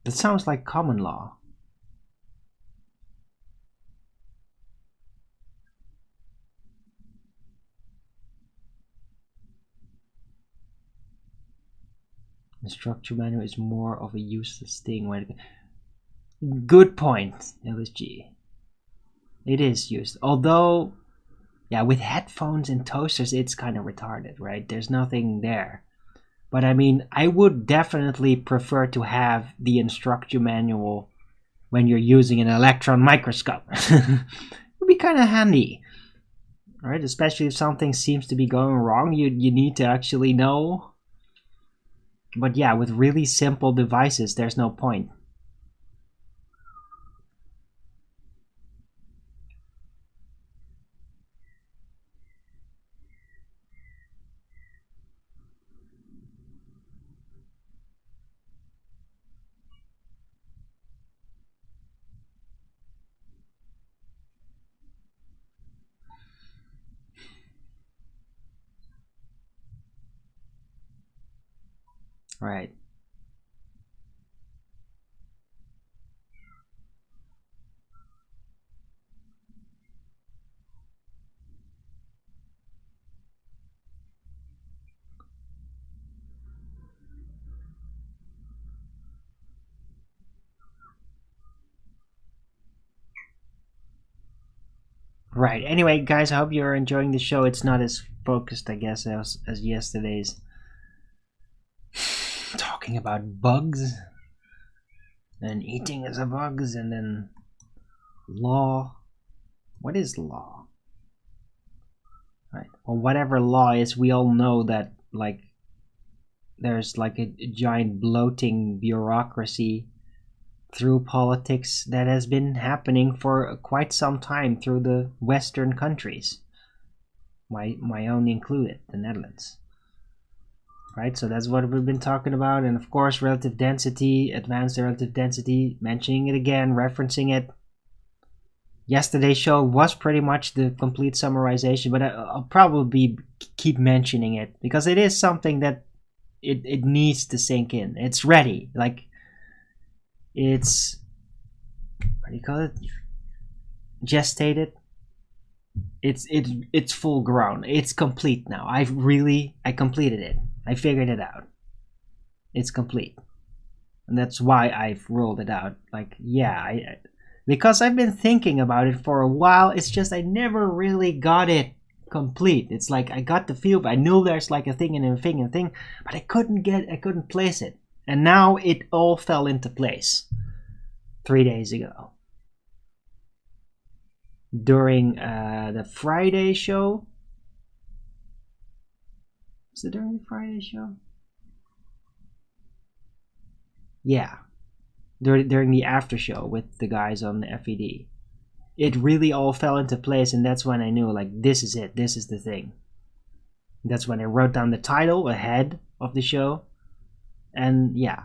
[SPEAKER 1] That sounds like common law. The structure manual is more of a useless thing when good point, LSG. It is used. Although, yeah, with headphones and toasters, it's kind of retarded, right? There's nothing there. But I mean, I would definitely prefer to have the instruction manual when you're using an electron microscope. It would be kind of handy, right? Especially if something seems to be going wrong, you need to actually know. But yeah, with really simple devices, there's no point. Right. Right. Anyway, guys, I hope you're enjoying the show. It's not as focused, I guess, as yesterday's. Talking about bugs and eating as a bugs and then law. What is law? Right. Well, whatever law is, we all know that like there's like a giant bloating bureaucracy through politics that has been happening for quite some time through the Western countries, my own included, the Netherlands. Right, so that's what we've been talking about, and of course relative density, advanced relative density, mentioning it again, referencing it. Yesterday's show was pretty much the complete summarization, but I'll probably keep mentioning it because it is something that it needs to sink in. It's ready, like it's, what do you call it, gestated. It's full grown. It's complete now. I completed it. I figured it out. It's complete, and that's why I've rolled it out. Like, yeah, because I've been thinking about it for a while. It's just I never really got it complete. It's like I got the feel, but I knew there's like a thing and a thing and a thing, but I couldn't place it. And now it all fell into place 3 days ago during the Friday show. Was it during the Friday show? Yeah, during the after show with the guys on the FED. It really all fell into place, and that's when I knew, like, this is it. This is the thing. That's when I wrote down the title ahead of the show. And yeah.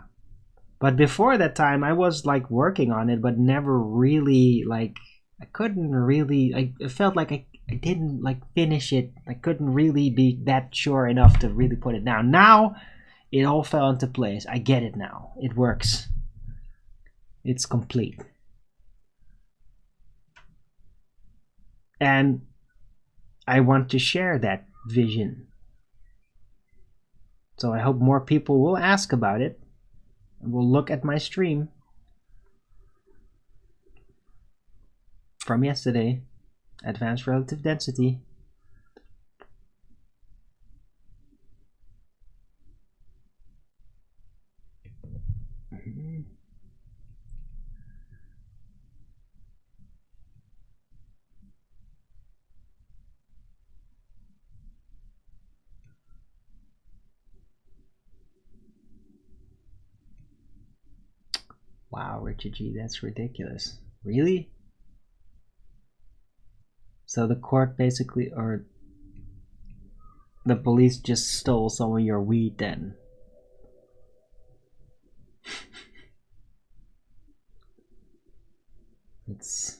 [SPEAKER 1] But before that time, I was like working on it, but never really like, I couldn't really, I felt like I didn't like finish it. I couldn't really be that sure enough to really put it down. Now it all fell into place. I get it now. It works. It's complete. And I want to share that vision. So I hope more people will ask about it and will look at my stream from yesterday, Advanced Relative Density. Wow, Richard G, that's ridiculous. Really? So the court basically, or the police just stole some of your weed then? It's...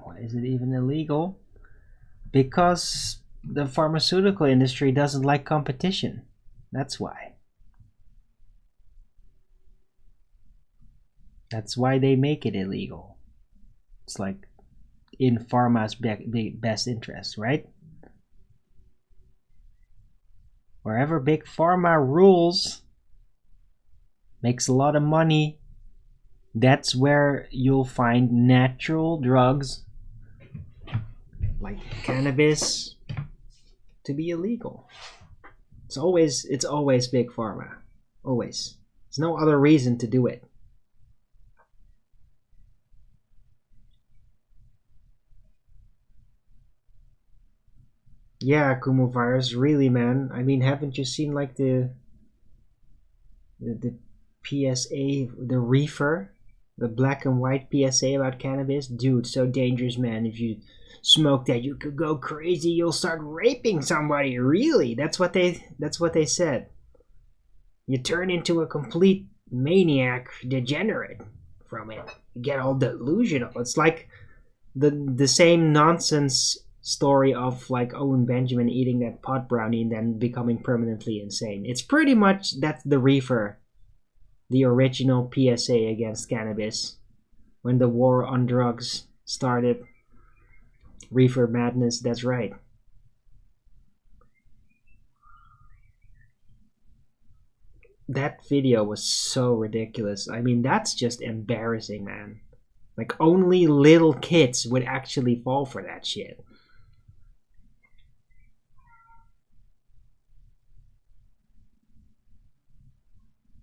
[SPEAKER 1] Why is it even illegal? Because the pharmaceutical industry doesn't like competition. That's why. That's why they make it illegal. It's like in pharma's best interest, right? Wherever big pharma rules, makes a lot of money, that's where you'll find natural drugs like cannabis to be illegal. It's always big pharma. Always. There's no other reason to do it. Yeah, Kumo virus, really, man. I mean, haven't you seen like the PSA, the reefer, the black and white PSA about cannabis? Dude, so dangerous, man. If you smoke that, you could go crazy. You'll start raping somebody. Really? That's what they said. You turn into a complete maniac, degenerate from it. You get all delusional. It's like the same nonsense story of like Owen Benjamin eating that pot brownie and then becoming permanently insane. It's pretty much that's the reefer, the original PSA against cannabis when the war on drugs started. Reefer madness, that's right. That video was so ridiculous. I mean, that's just embarrassing, man. Like, only little kids would actually fall for that shit.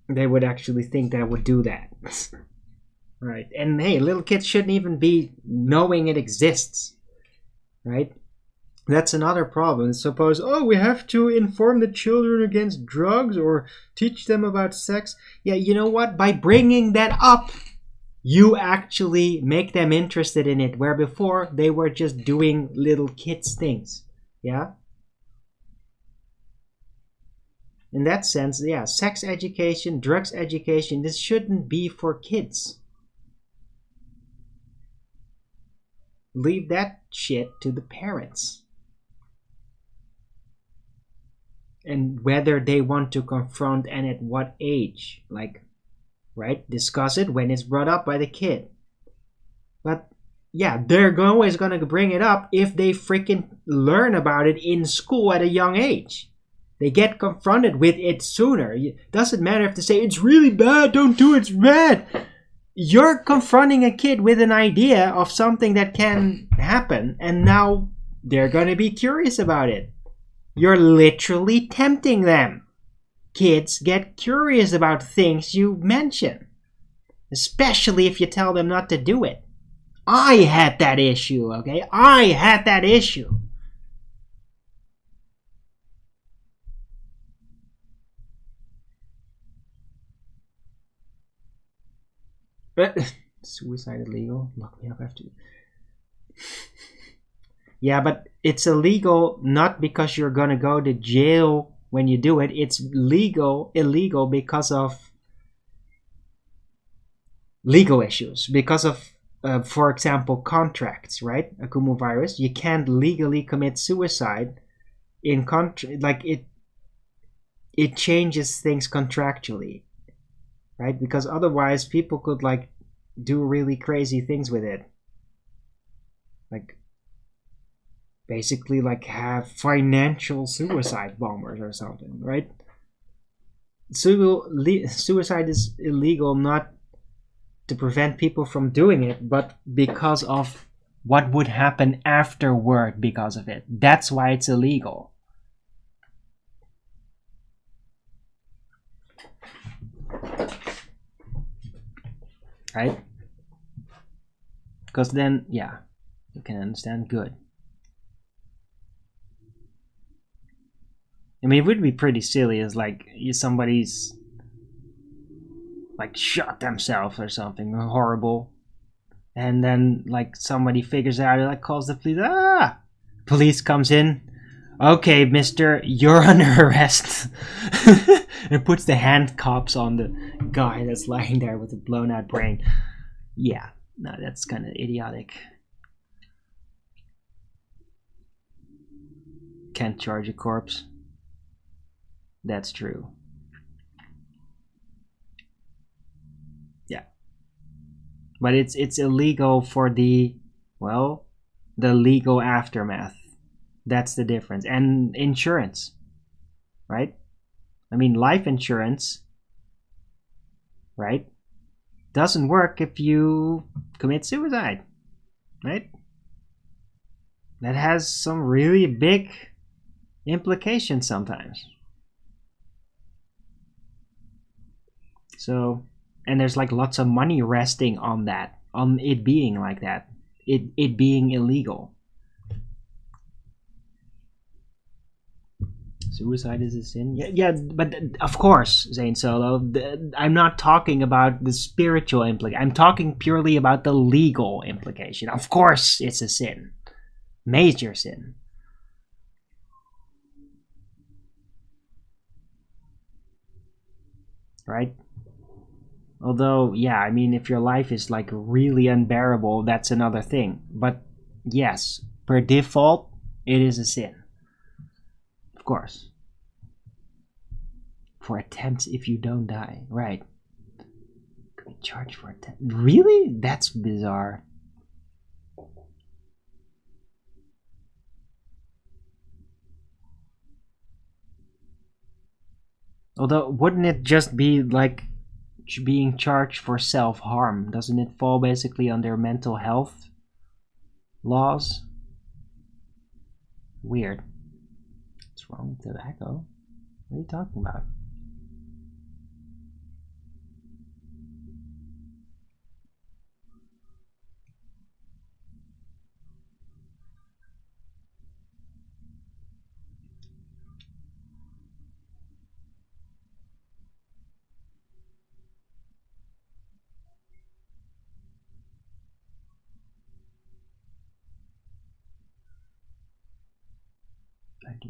[SPEAKER 1] They would actually think that I would do that. Right. And hey, little kids shouldn't even be knowing it exists. Right? That's another problem. Suppose, oh, we have to inform the children against drugs or teach them about sex. Yeah, you know what? By bringing that up, you actually make them interested in it, where before they were just doing little kids things. Yeah? In that sense, yeah, sex education, drugs education, this shouldn't be for kids. Leave that shit to the parents. And whether they want to confront and at what age. Like, right? Discuss it when it's brought up by the kid. But yeah, they're always going to bring it up if they freaking learn about it in school at a young age. They get confronted with it sooner. It doesn't matter if they say, it's really bad, don't do it, it's bad. You're confronting a kid with an idea of something that can happen, and now they're going to be curious about it. You're literally tempting them. Kids get curious about things you mention, especially if you tell them not to do it. I had that issue, okay? I had that issue. Suicide illegal? Lock me up after. Yeah, but it's illegal not because you're gonna go to jail when you do it. It's illegal because of legal issues, because of for example, contracts, right? Akumu virus, you can't legally commit suicide in like it changes things contractually, right? Because otherwise people could like do really crazy things with it, like basically like have financial suicide bombers or something, right? Suicide is illegal not to prevent people from doing it, but because of what would happen afterward because of it. That's why it's illegal. Right? Because then, yeah, you can understand good. I mean, it would be pretty silly as like somebody's like shot themselves or something horrible, and then like somebody figures out it, like calls the police. Police comes in. Okay, mister, you're under arrest. And puts the handcuffs on the guy that's lying there with a blown out brain. Yeah, no, that's kind of idiotic. Can't charge a corpse. That's true. Yeah. But it's illegal for the legal aftermath. That's the difference. And insurance, right? I mean, life insurance, right, doesn't work if you commit suicide, right? That has some really big implications sometimes. So, and there's like lots of money resting on that, on it being like that, it being illegal. Suicide is a sin? Yeah, but of course, Zane Solo, I'm not talking about the spiritual implication. I'm talking purely about the legal implication. Of course it's a sin. Major sin. Right? Although, yeah, I mean, if your life is like really unbearable, that's another thing. But yes, per default, it is a sin. Of course. For attempts if you don't die. Right. Could be charged for attempt. Really? That's bizarre. Although, wouldn't it just be like being charged for self-harm? Doesn't it fall basically under mental health laws? Weird. What's wrong with tobacco? What are you talking about?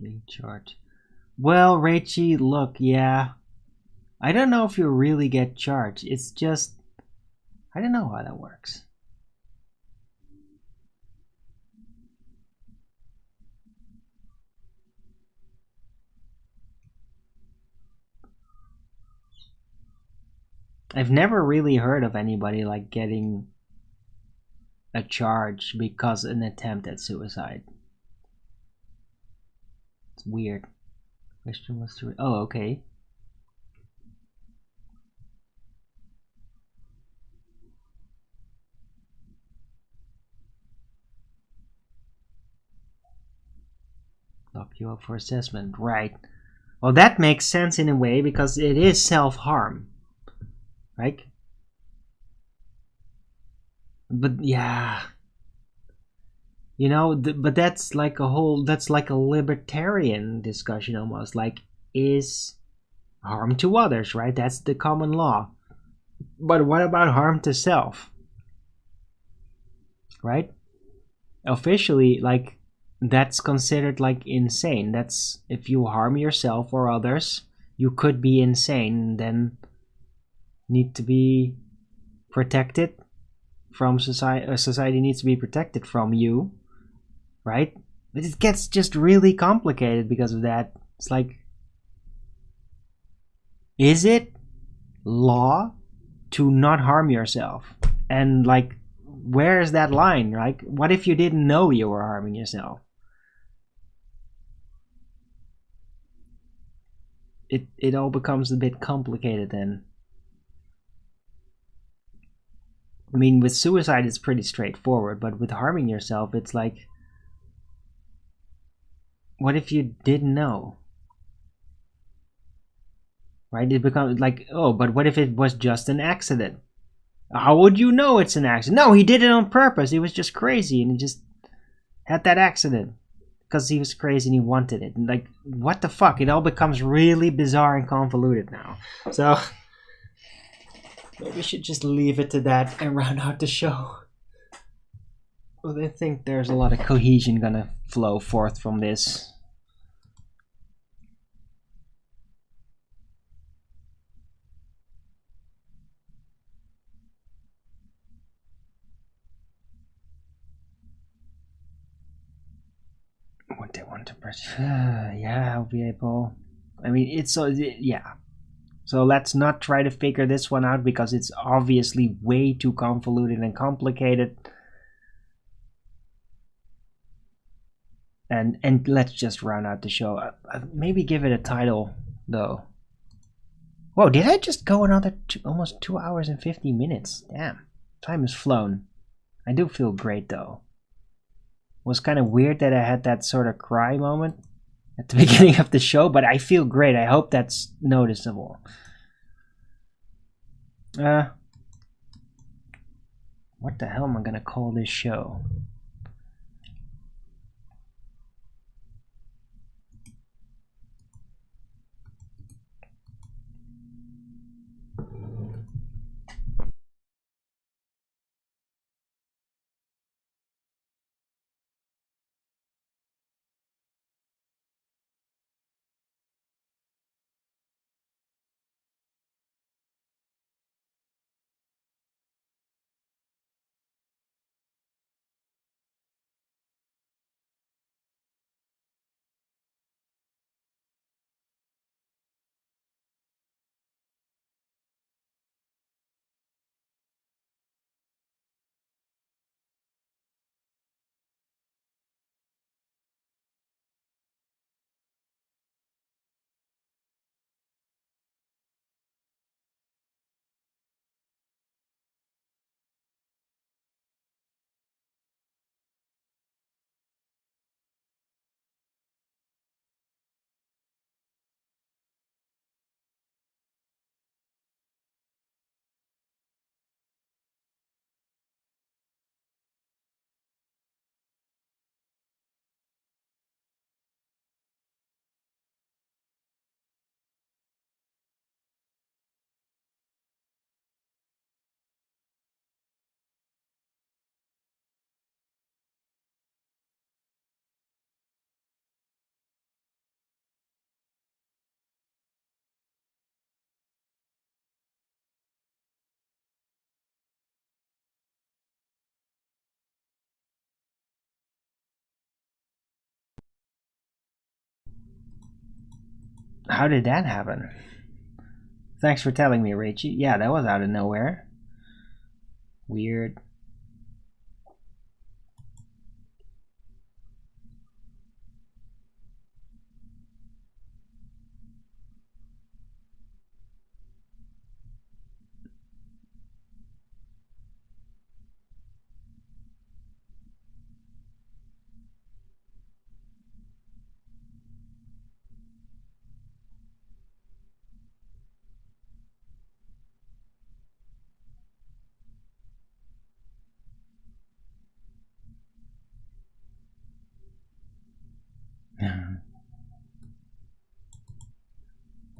[SPEAKER 1] Being charged. Well, Rachie, look, yeah. I don't know if you really get charged. It's just, I don't know how that works. I've never really heard of anybody like getting a charge because an attempt at suicide. It's weird. Question was to. Oh, okay. Lock you up for assessment, right? Well, that makes sense in a way because it is self-harm, right? But yeah, you know, but that's like a libertarian discussion almost. Like, is harm to others, right? That's the common law. But what about harm to self? Right? Officially, like, that's considered like insane. That's if you harm yourself or others, you could be insane, then need to be protected from society. Society needs to be protected from you, right? But it gets just really complicated because of that. It's like, is it law to not harm yourself? And like, where is that line? Like, what if you didn't know you were harming yourself? It all becomes a bit complicated then. I mean, with suicide it's pretty straightforward, but with harming yourself it's like, what if you didn't know? Right? It becomes like, oh, but what if it was just an accident? How would you know it's an accident? No, he did it on purpose. He was just crazy and he just had that accident because he was crazy and he wanted it. And like, what the fuck? It all becomes really bizarre and convoluted now. So maybe we should just leave it to that and round out the show. Well, I think there's a lot of cohesion gonna flow forth from this. What they want to press. Yeah, I'll be able. I mean, it's so. Yeah. So let's not try to figure this one out because it's obviously way too convoluted and complicated. And let's just round out the show. Maybe give it a title though. Whoa, did I just go another almost 2 hours and 50 minutes? Damn, time has flown. I do feel great though. It was kind of weird that I had that sort of cry moment at the beginning of the show, but I feel great. I hope that's noticeable. What the hell am I gonna call this show? How did that happen? Thanks for telling me, Rachie. Yeah, that was out of nowhere. Weird.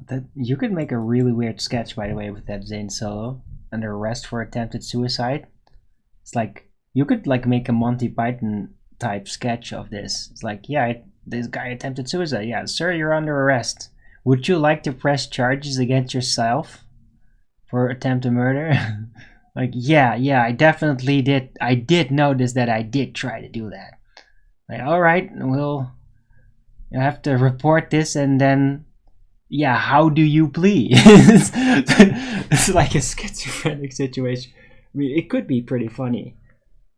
[SPEAKER 1] That you could make a really weird sketch, by the way, with that Zane solo. under arrest for attempted suicide. It's like, you could like make a Monty Python type sketch of this. It's like, yeah, this guy attempted suicide. Yeah, sir, you're under arrest. Would you like to press charges against yourself for attempted murder? Like, yeah, I definitely did. I did notice that I did try to do that. Like, all right, well, you have to report this, and then, yeah, how do you plead? It's like a schizophrenic situation. I mean, it could be pretty funny,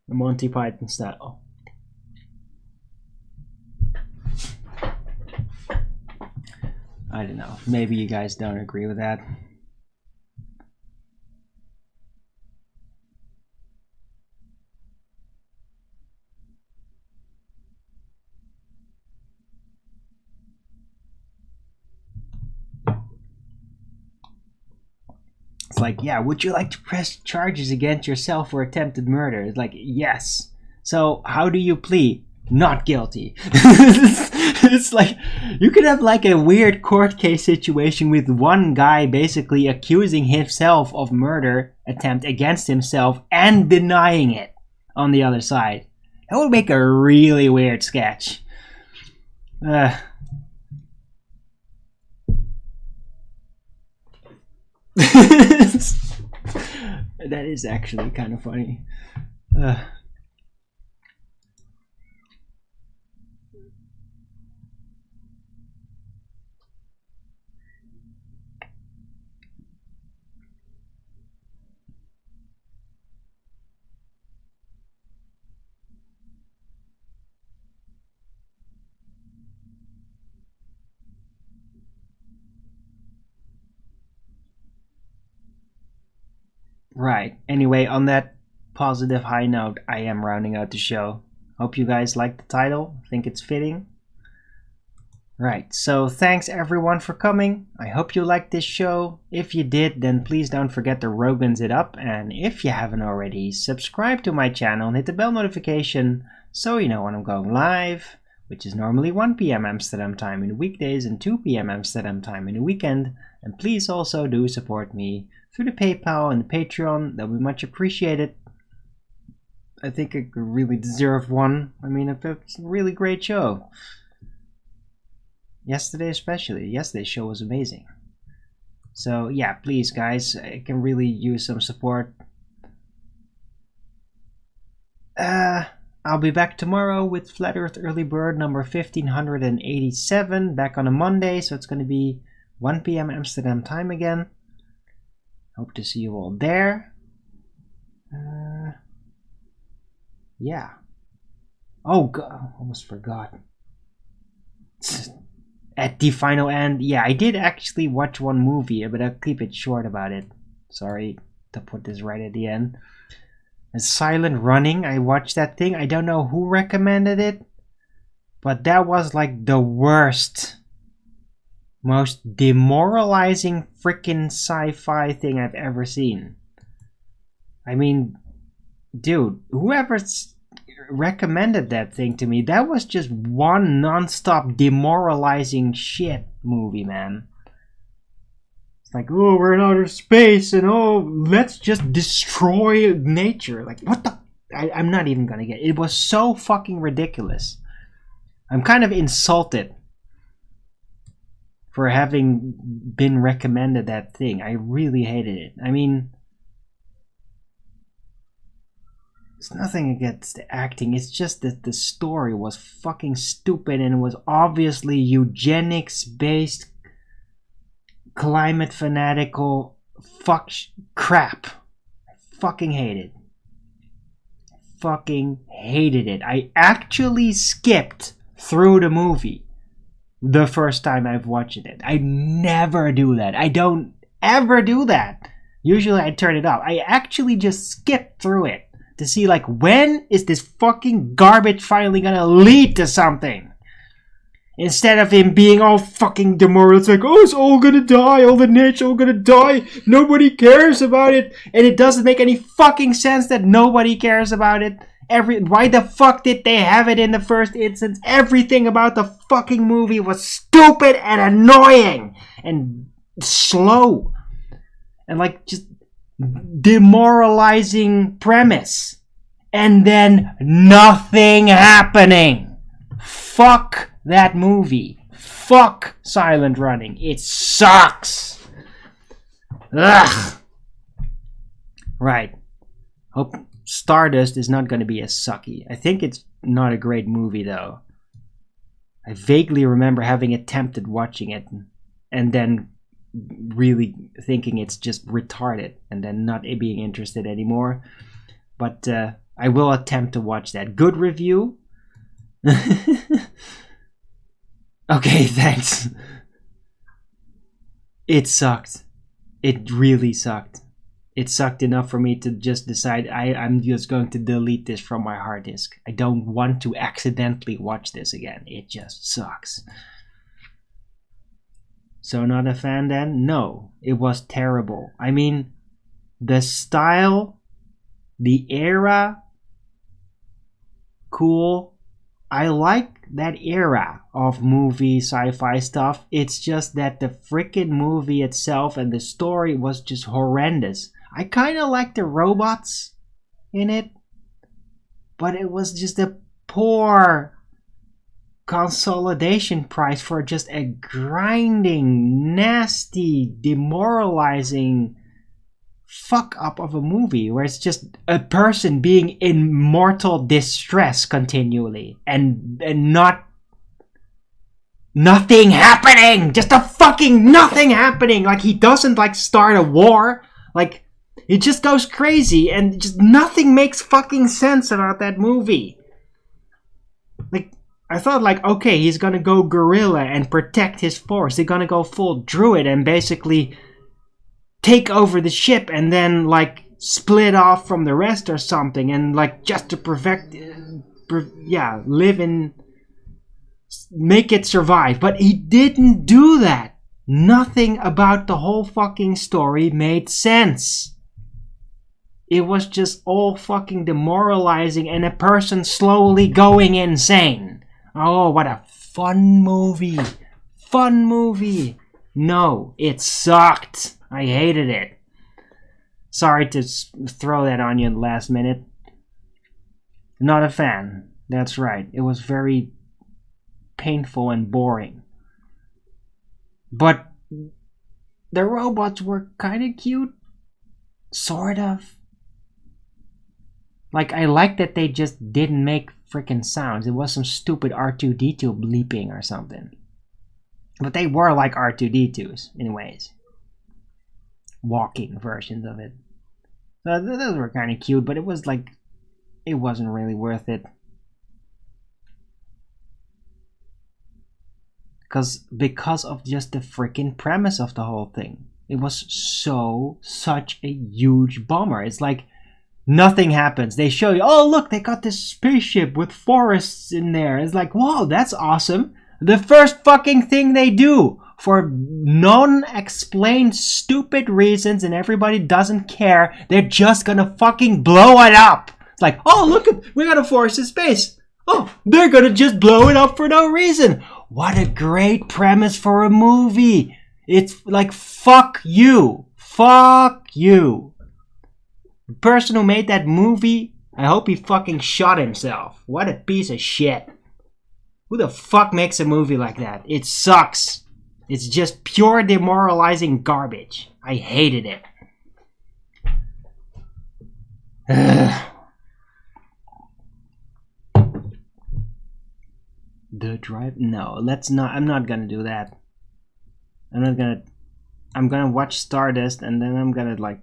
[SPEAKER 1] Monty Python style. I don't know. Maybe you guys don't agree with that. It's like, yeah, would you like to press charges against yourself for attempted murder? It's like, yes. So how do you plead? Not guilty. It's like, you could have like a weird court case situation with one guy basically accusing himself of murder attempt against himself and denying it on the other side. That would make a really weird sketch. That is actually kind of funny. Right. Anyway, on that positive high note, I am rounding out the show. Hope you guys like the title. Think it's fitting. Right. So thanks everyone for coming. I hope you liked this show. If you did, then please don't forget to Rogan's it up. And if you haven't already, subscribe to my channel and hit the bell notification so you know when I'm going live, which is normally 1 p.m. Amsterdam time in the weekdays and 2 p.m. Amsterdam time in the weekend. And please also do support me through the PayPal and the Patreon. That would be much appreciated. I think I really deserve one. I mean, it's a really great show. Yesterday especially. Yesterday's show was amazing. So yeah, please guys, I can really use some support. I'll be back tomorrow with Flat Earth Early Bird number 1587. Back on a Monday, so it's going to be 1 p.m. Amsterdam time again. Hope to see you all there. Yeah. Oh god, almost forgot. At the final end, yeah, I did actually watch one movie, but I'll keep it short about it. Sorry to put this right at the end. Silent Running, I watched that thing. I don't know who recommended it, but that was like the worst, most demoralizing freaking sci-fi thing I've ever seen. I mean, dude, whoever recommended that thing to me, that was just one non-stop demoralizing shit movie, man. It's like, oh, we're in outer space and oh, let's just destroy nature. Like, what the? I'm not even gonna get it. It was so fucking ridiculous. I'm kind of insulted for having been recommended that thing. I really hated it. I mean, it's nothing against the acting. It's just that the story was fucking stupid and it was obviously eugenics-based, climate fanatical crap. I fucking hate it. Fucking hated it. I actually skipped through the movie the first time I've watched it. I never do that. I don't ever do that. Usually I turn it off. I actually just skipped through it to see, like, when is this fucking garbage finally gonna lead to something? Instead of him being all fucking demoralized, it's like, oh, it's all gonna die, all the nature all gonna die, nobody cares about it, and it doesn't make any fucking sense that nobody cares about it. Why the fuck did they have it in the first instance? Everything about the fucking movie was stupid and annoying and slow. And like, just demoralizing premise. And then nothing happening. Fuck that movie. Fuck Silent Running. It sucks. Ugh. Right. Hope Stardust is not going to be as sucky. I think it's not a great movie though. I vaguely remember having attempted watching it and then really thinking it's just retarded and then not being interested anymore. But I will attempt to watch that. Good review? Okay, thanks. It sucked. It really sucked. It sucked enough for me to just decide I'm just going to delete this from my hard disk. I don't want to accidentally watch this again. It just sucks. So not a fan then? No, it was terrible. I mean, the style, the era, cool. I like that era of movie sci-fi stuff. It's just that the freaking movie itself and the story was just horrendous. I kind of like the robots in it, but it was just a poor consolidation price for just a grinding, nasty, demoralizing fuck up of a movie where it's just a person being in mortal distress continually and nothing happening, just a fucking nothing happening. Like he doesn't like start a war, like it just goes crazy and just nothing makes fucking sense about that movie. Like I thought like, okay, he's gonna go guerrilla and protect his force. They're gonna go full druid and basically take over the ship and then like split off from the rest or something and like just to live in, make it survive. But he didn't do that. Nothing about the whole fucking story made sense. It was just all fucking demoralizing and a person slowly going insane. Oh, what a fun movie. Fun movie. No, it sucked. I hated it. Sorry to throw that on you at the last minute. Not a fan. That's right. It was very painful and boring. But the robots were kind of cute. Sort of. Like, I like that they just didn't make freaking sounds. It was some stupid R2-D2 bleeping or something. But they were like R2-D2s in ways. Walking versions of it. So those were kind of cute, but it was like, it wasn't really worth it. Because of just the freaking premise of the whole thing. It was such a huge bummer. It's like, nothing happens. They show you, oh look, they got this spaceship with forests in there. It's like, whoa, that's awesome. The first fucking thing they do, for non-explained stupid reasons and everybody doesn't care, they're just gonna fucking blow it up. It's like, oh look, we got a forest in space. Oh, they're gonna just blow it up for no reason. What a great premise for a movie. It's like, fuck you. Fuck you. The person who made that movie, I hope he fucking shot himself. What a piece of shit. Who the fuck makes a movie like that? It sucks. It's just pure demoralizing garbage. I hated it. The Drive? No, let's not. I'm not gonna do that. I'm gonna watch Stardust and then I'm gonna like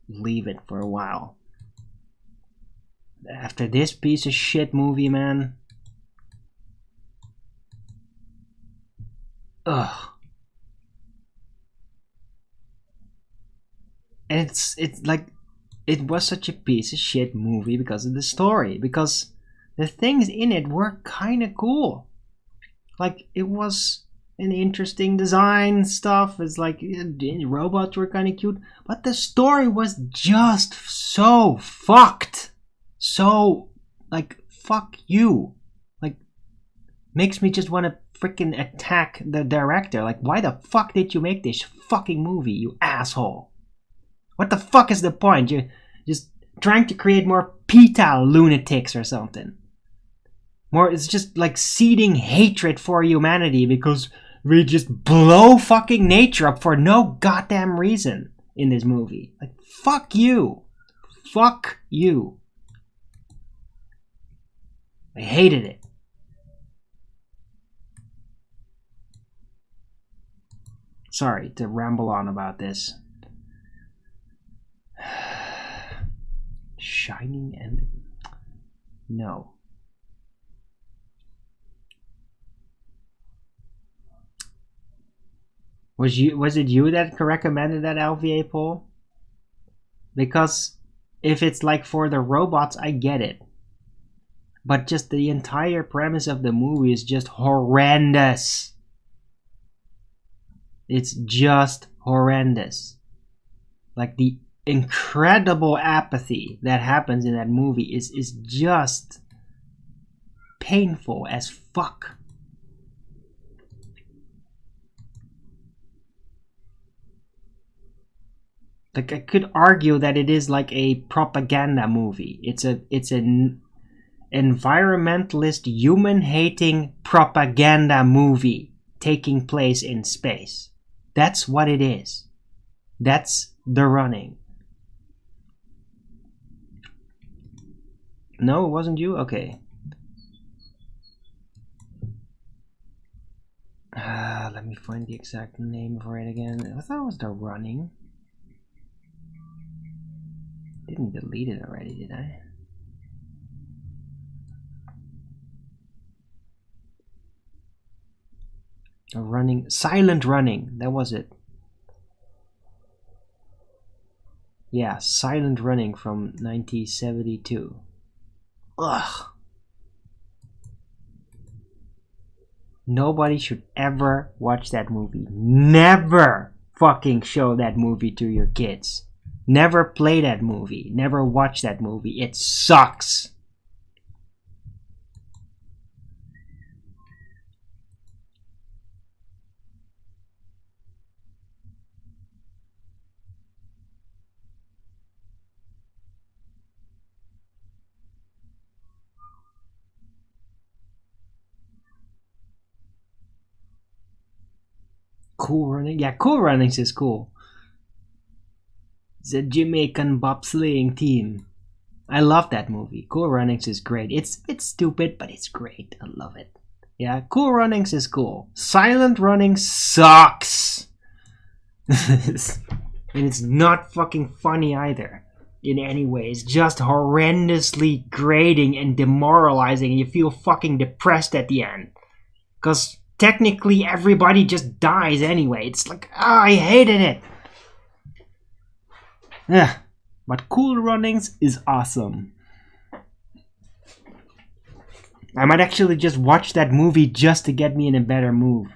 [SPEAKER 1] leave it for a while. After this piece of shit movie, man. Ugh. And it's like, it was such a piece of shit movie because of the story. Because the things in it were kind of cool. Like, it was an interesting design stuff. It's like, the robots were kind of cute. But the story was just so fucked. So, like, fuck you. Like, makes me just want to freaking attack the director. Like, why the fuck did you make this fucking movie, you asshole? What the fuck is the point? You're just trying to create more PETA lunatics or something. More, it's just like seeding hatred for humanity because we just blow fucking nature up for no goddamn reason in this movie. Like, fuck you. Fuck you. I hated it. Sorry to ramble on about this. Shining and... No. Was it you that recommended that LVA poll? Because if it's like for the robots, I get it. But just the entire premise of the movie is just horrendous. It's just horrendous. Like the incredible apathy that happens in that movie is just painful as fuck. Like, I could argue that it is like a propaganda movie. It's an environmentalist, human-hating propaganda movie taking place in space. That's what it is. That's The Running. No, it wasn't you? Okay. Let me find the exact name for it again. I thought it was The Running. Didn't delete it already, did I? Running, Silent Running, that was it. Yeah, Silent Running from 1972. Ugh. Nobody should ever watch that movie. Never fucking show that movie to your kids. Never play that movie. Never watch that movie. It sucks. Cool Running? Yeah, Cool Runnings is cool. The Jamaican bobsleighing team. I love that movie. Cool Runnings is great. It's stupid, but it's great. I love it. Yeah, Cool Runnings is cool. Silent Running sucks. And it's not fucking funny either. In any way. It's just horrendously grating and demoralizing. And you feel fucking depressed at the end. Because technically everybody just dies anyway. It's like, I hated it. Yeah, but Cool Runnings is awesome. I might actually just watch that movie just to get me in a better mood.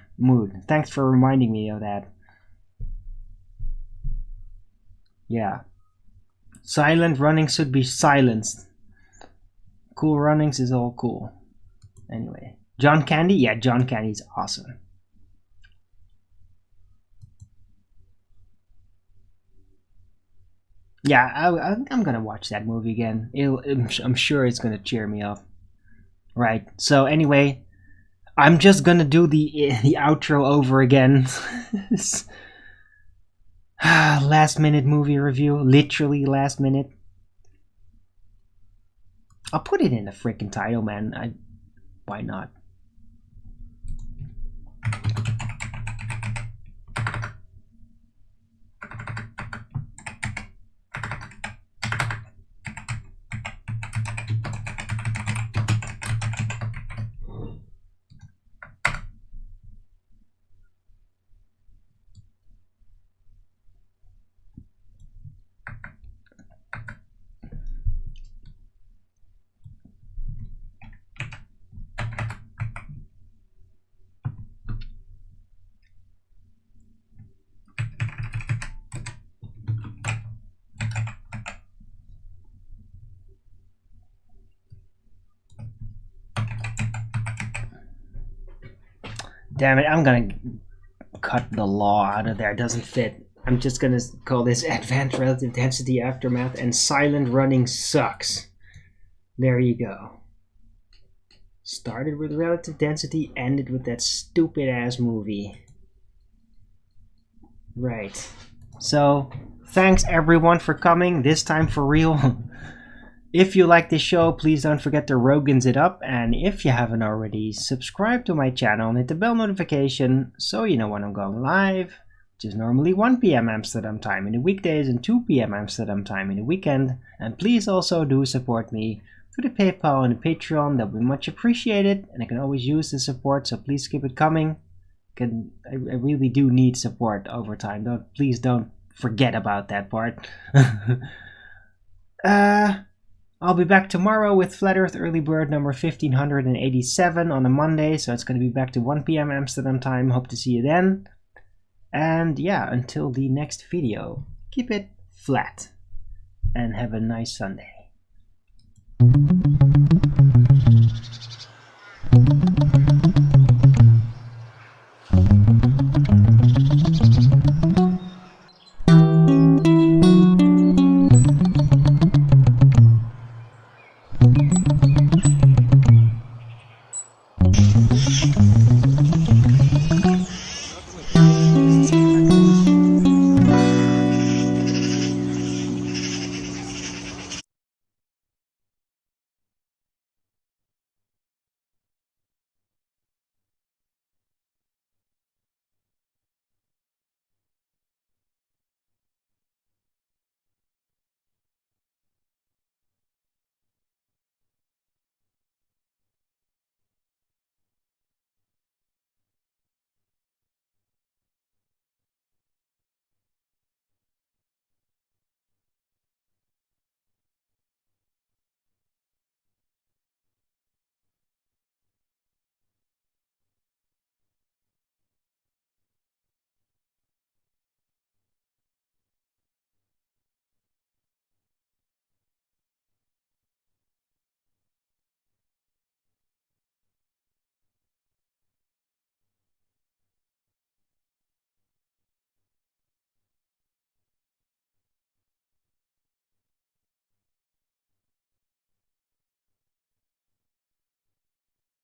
[SPEAKER 1] Thanks for reminding me of that. Yeah. Silent Runnings should be silenced. Cool Runnings is all cool. Anyway. John Candy? Yeah, John Candy's awesome. Yeah, I'm gonna watch that movie again. I'm sure it's gonna cheer me up. Right. So anyway, I'm just gonna do the outro over again. Last minute movie review, literally last minute. I'll put it in the freaking title, man. Why not? Damn it, I'm gonna cut the law out of there. It doesn't fit. I'm just gonna call this Advanced Relative Density Aftermath, and Silent Running Sucks. There you go. Started with relative density, ended with that stupid ass movie. Right. So, thanks everyone for coming, this time for real. If you like this show, please don't forget to Rogan's it up, and if you haven't already, subscribe to my channel and hit the bell notification so you know when I'm going live, which is normally 1 p.m. Amsterdam time in the weekdays and 2 p.m. Amsterdam time in the weekend. And please also do support me through the PayPal and the Patreon. That would be much appreciated, and I can always use the support, so please keep it coming. I really do need support over time. Please don't forget about that part. I'll be back tomorrow with Flat Earth Early Bird number 1587 on a Monday, so it's going to be back to 1 p.m. Amsterdam time. Hope to see you then. And yeah, until the next video, keep it flat and have a nice Sunday.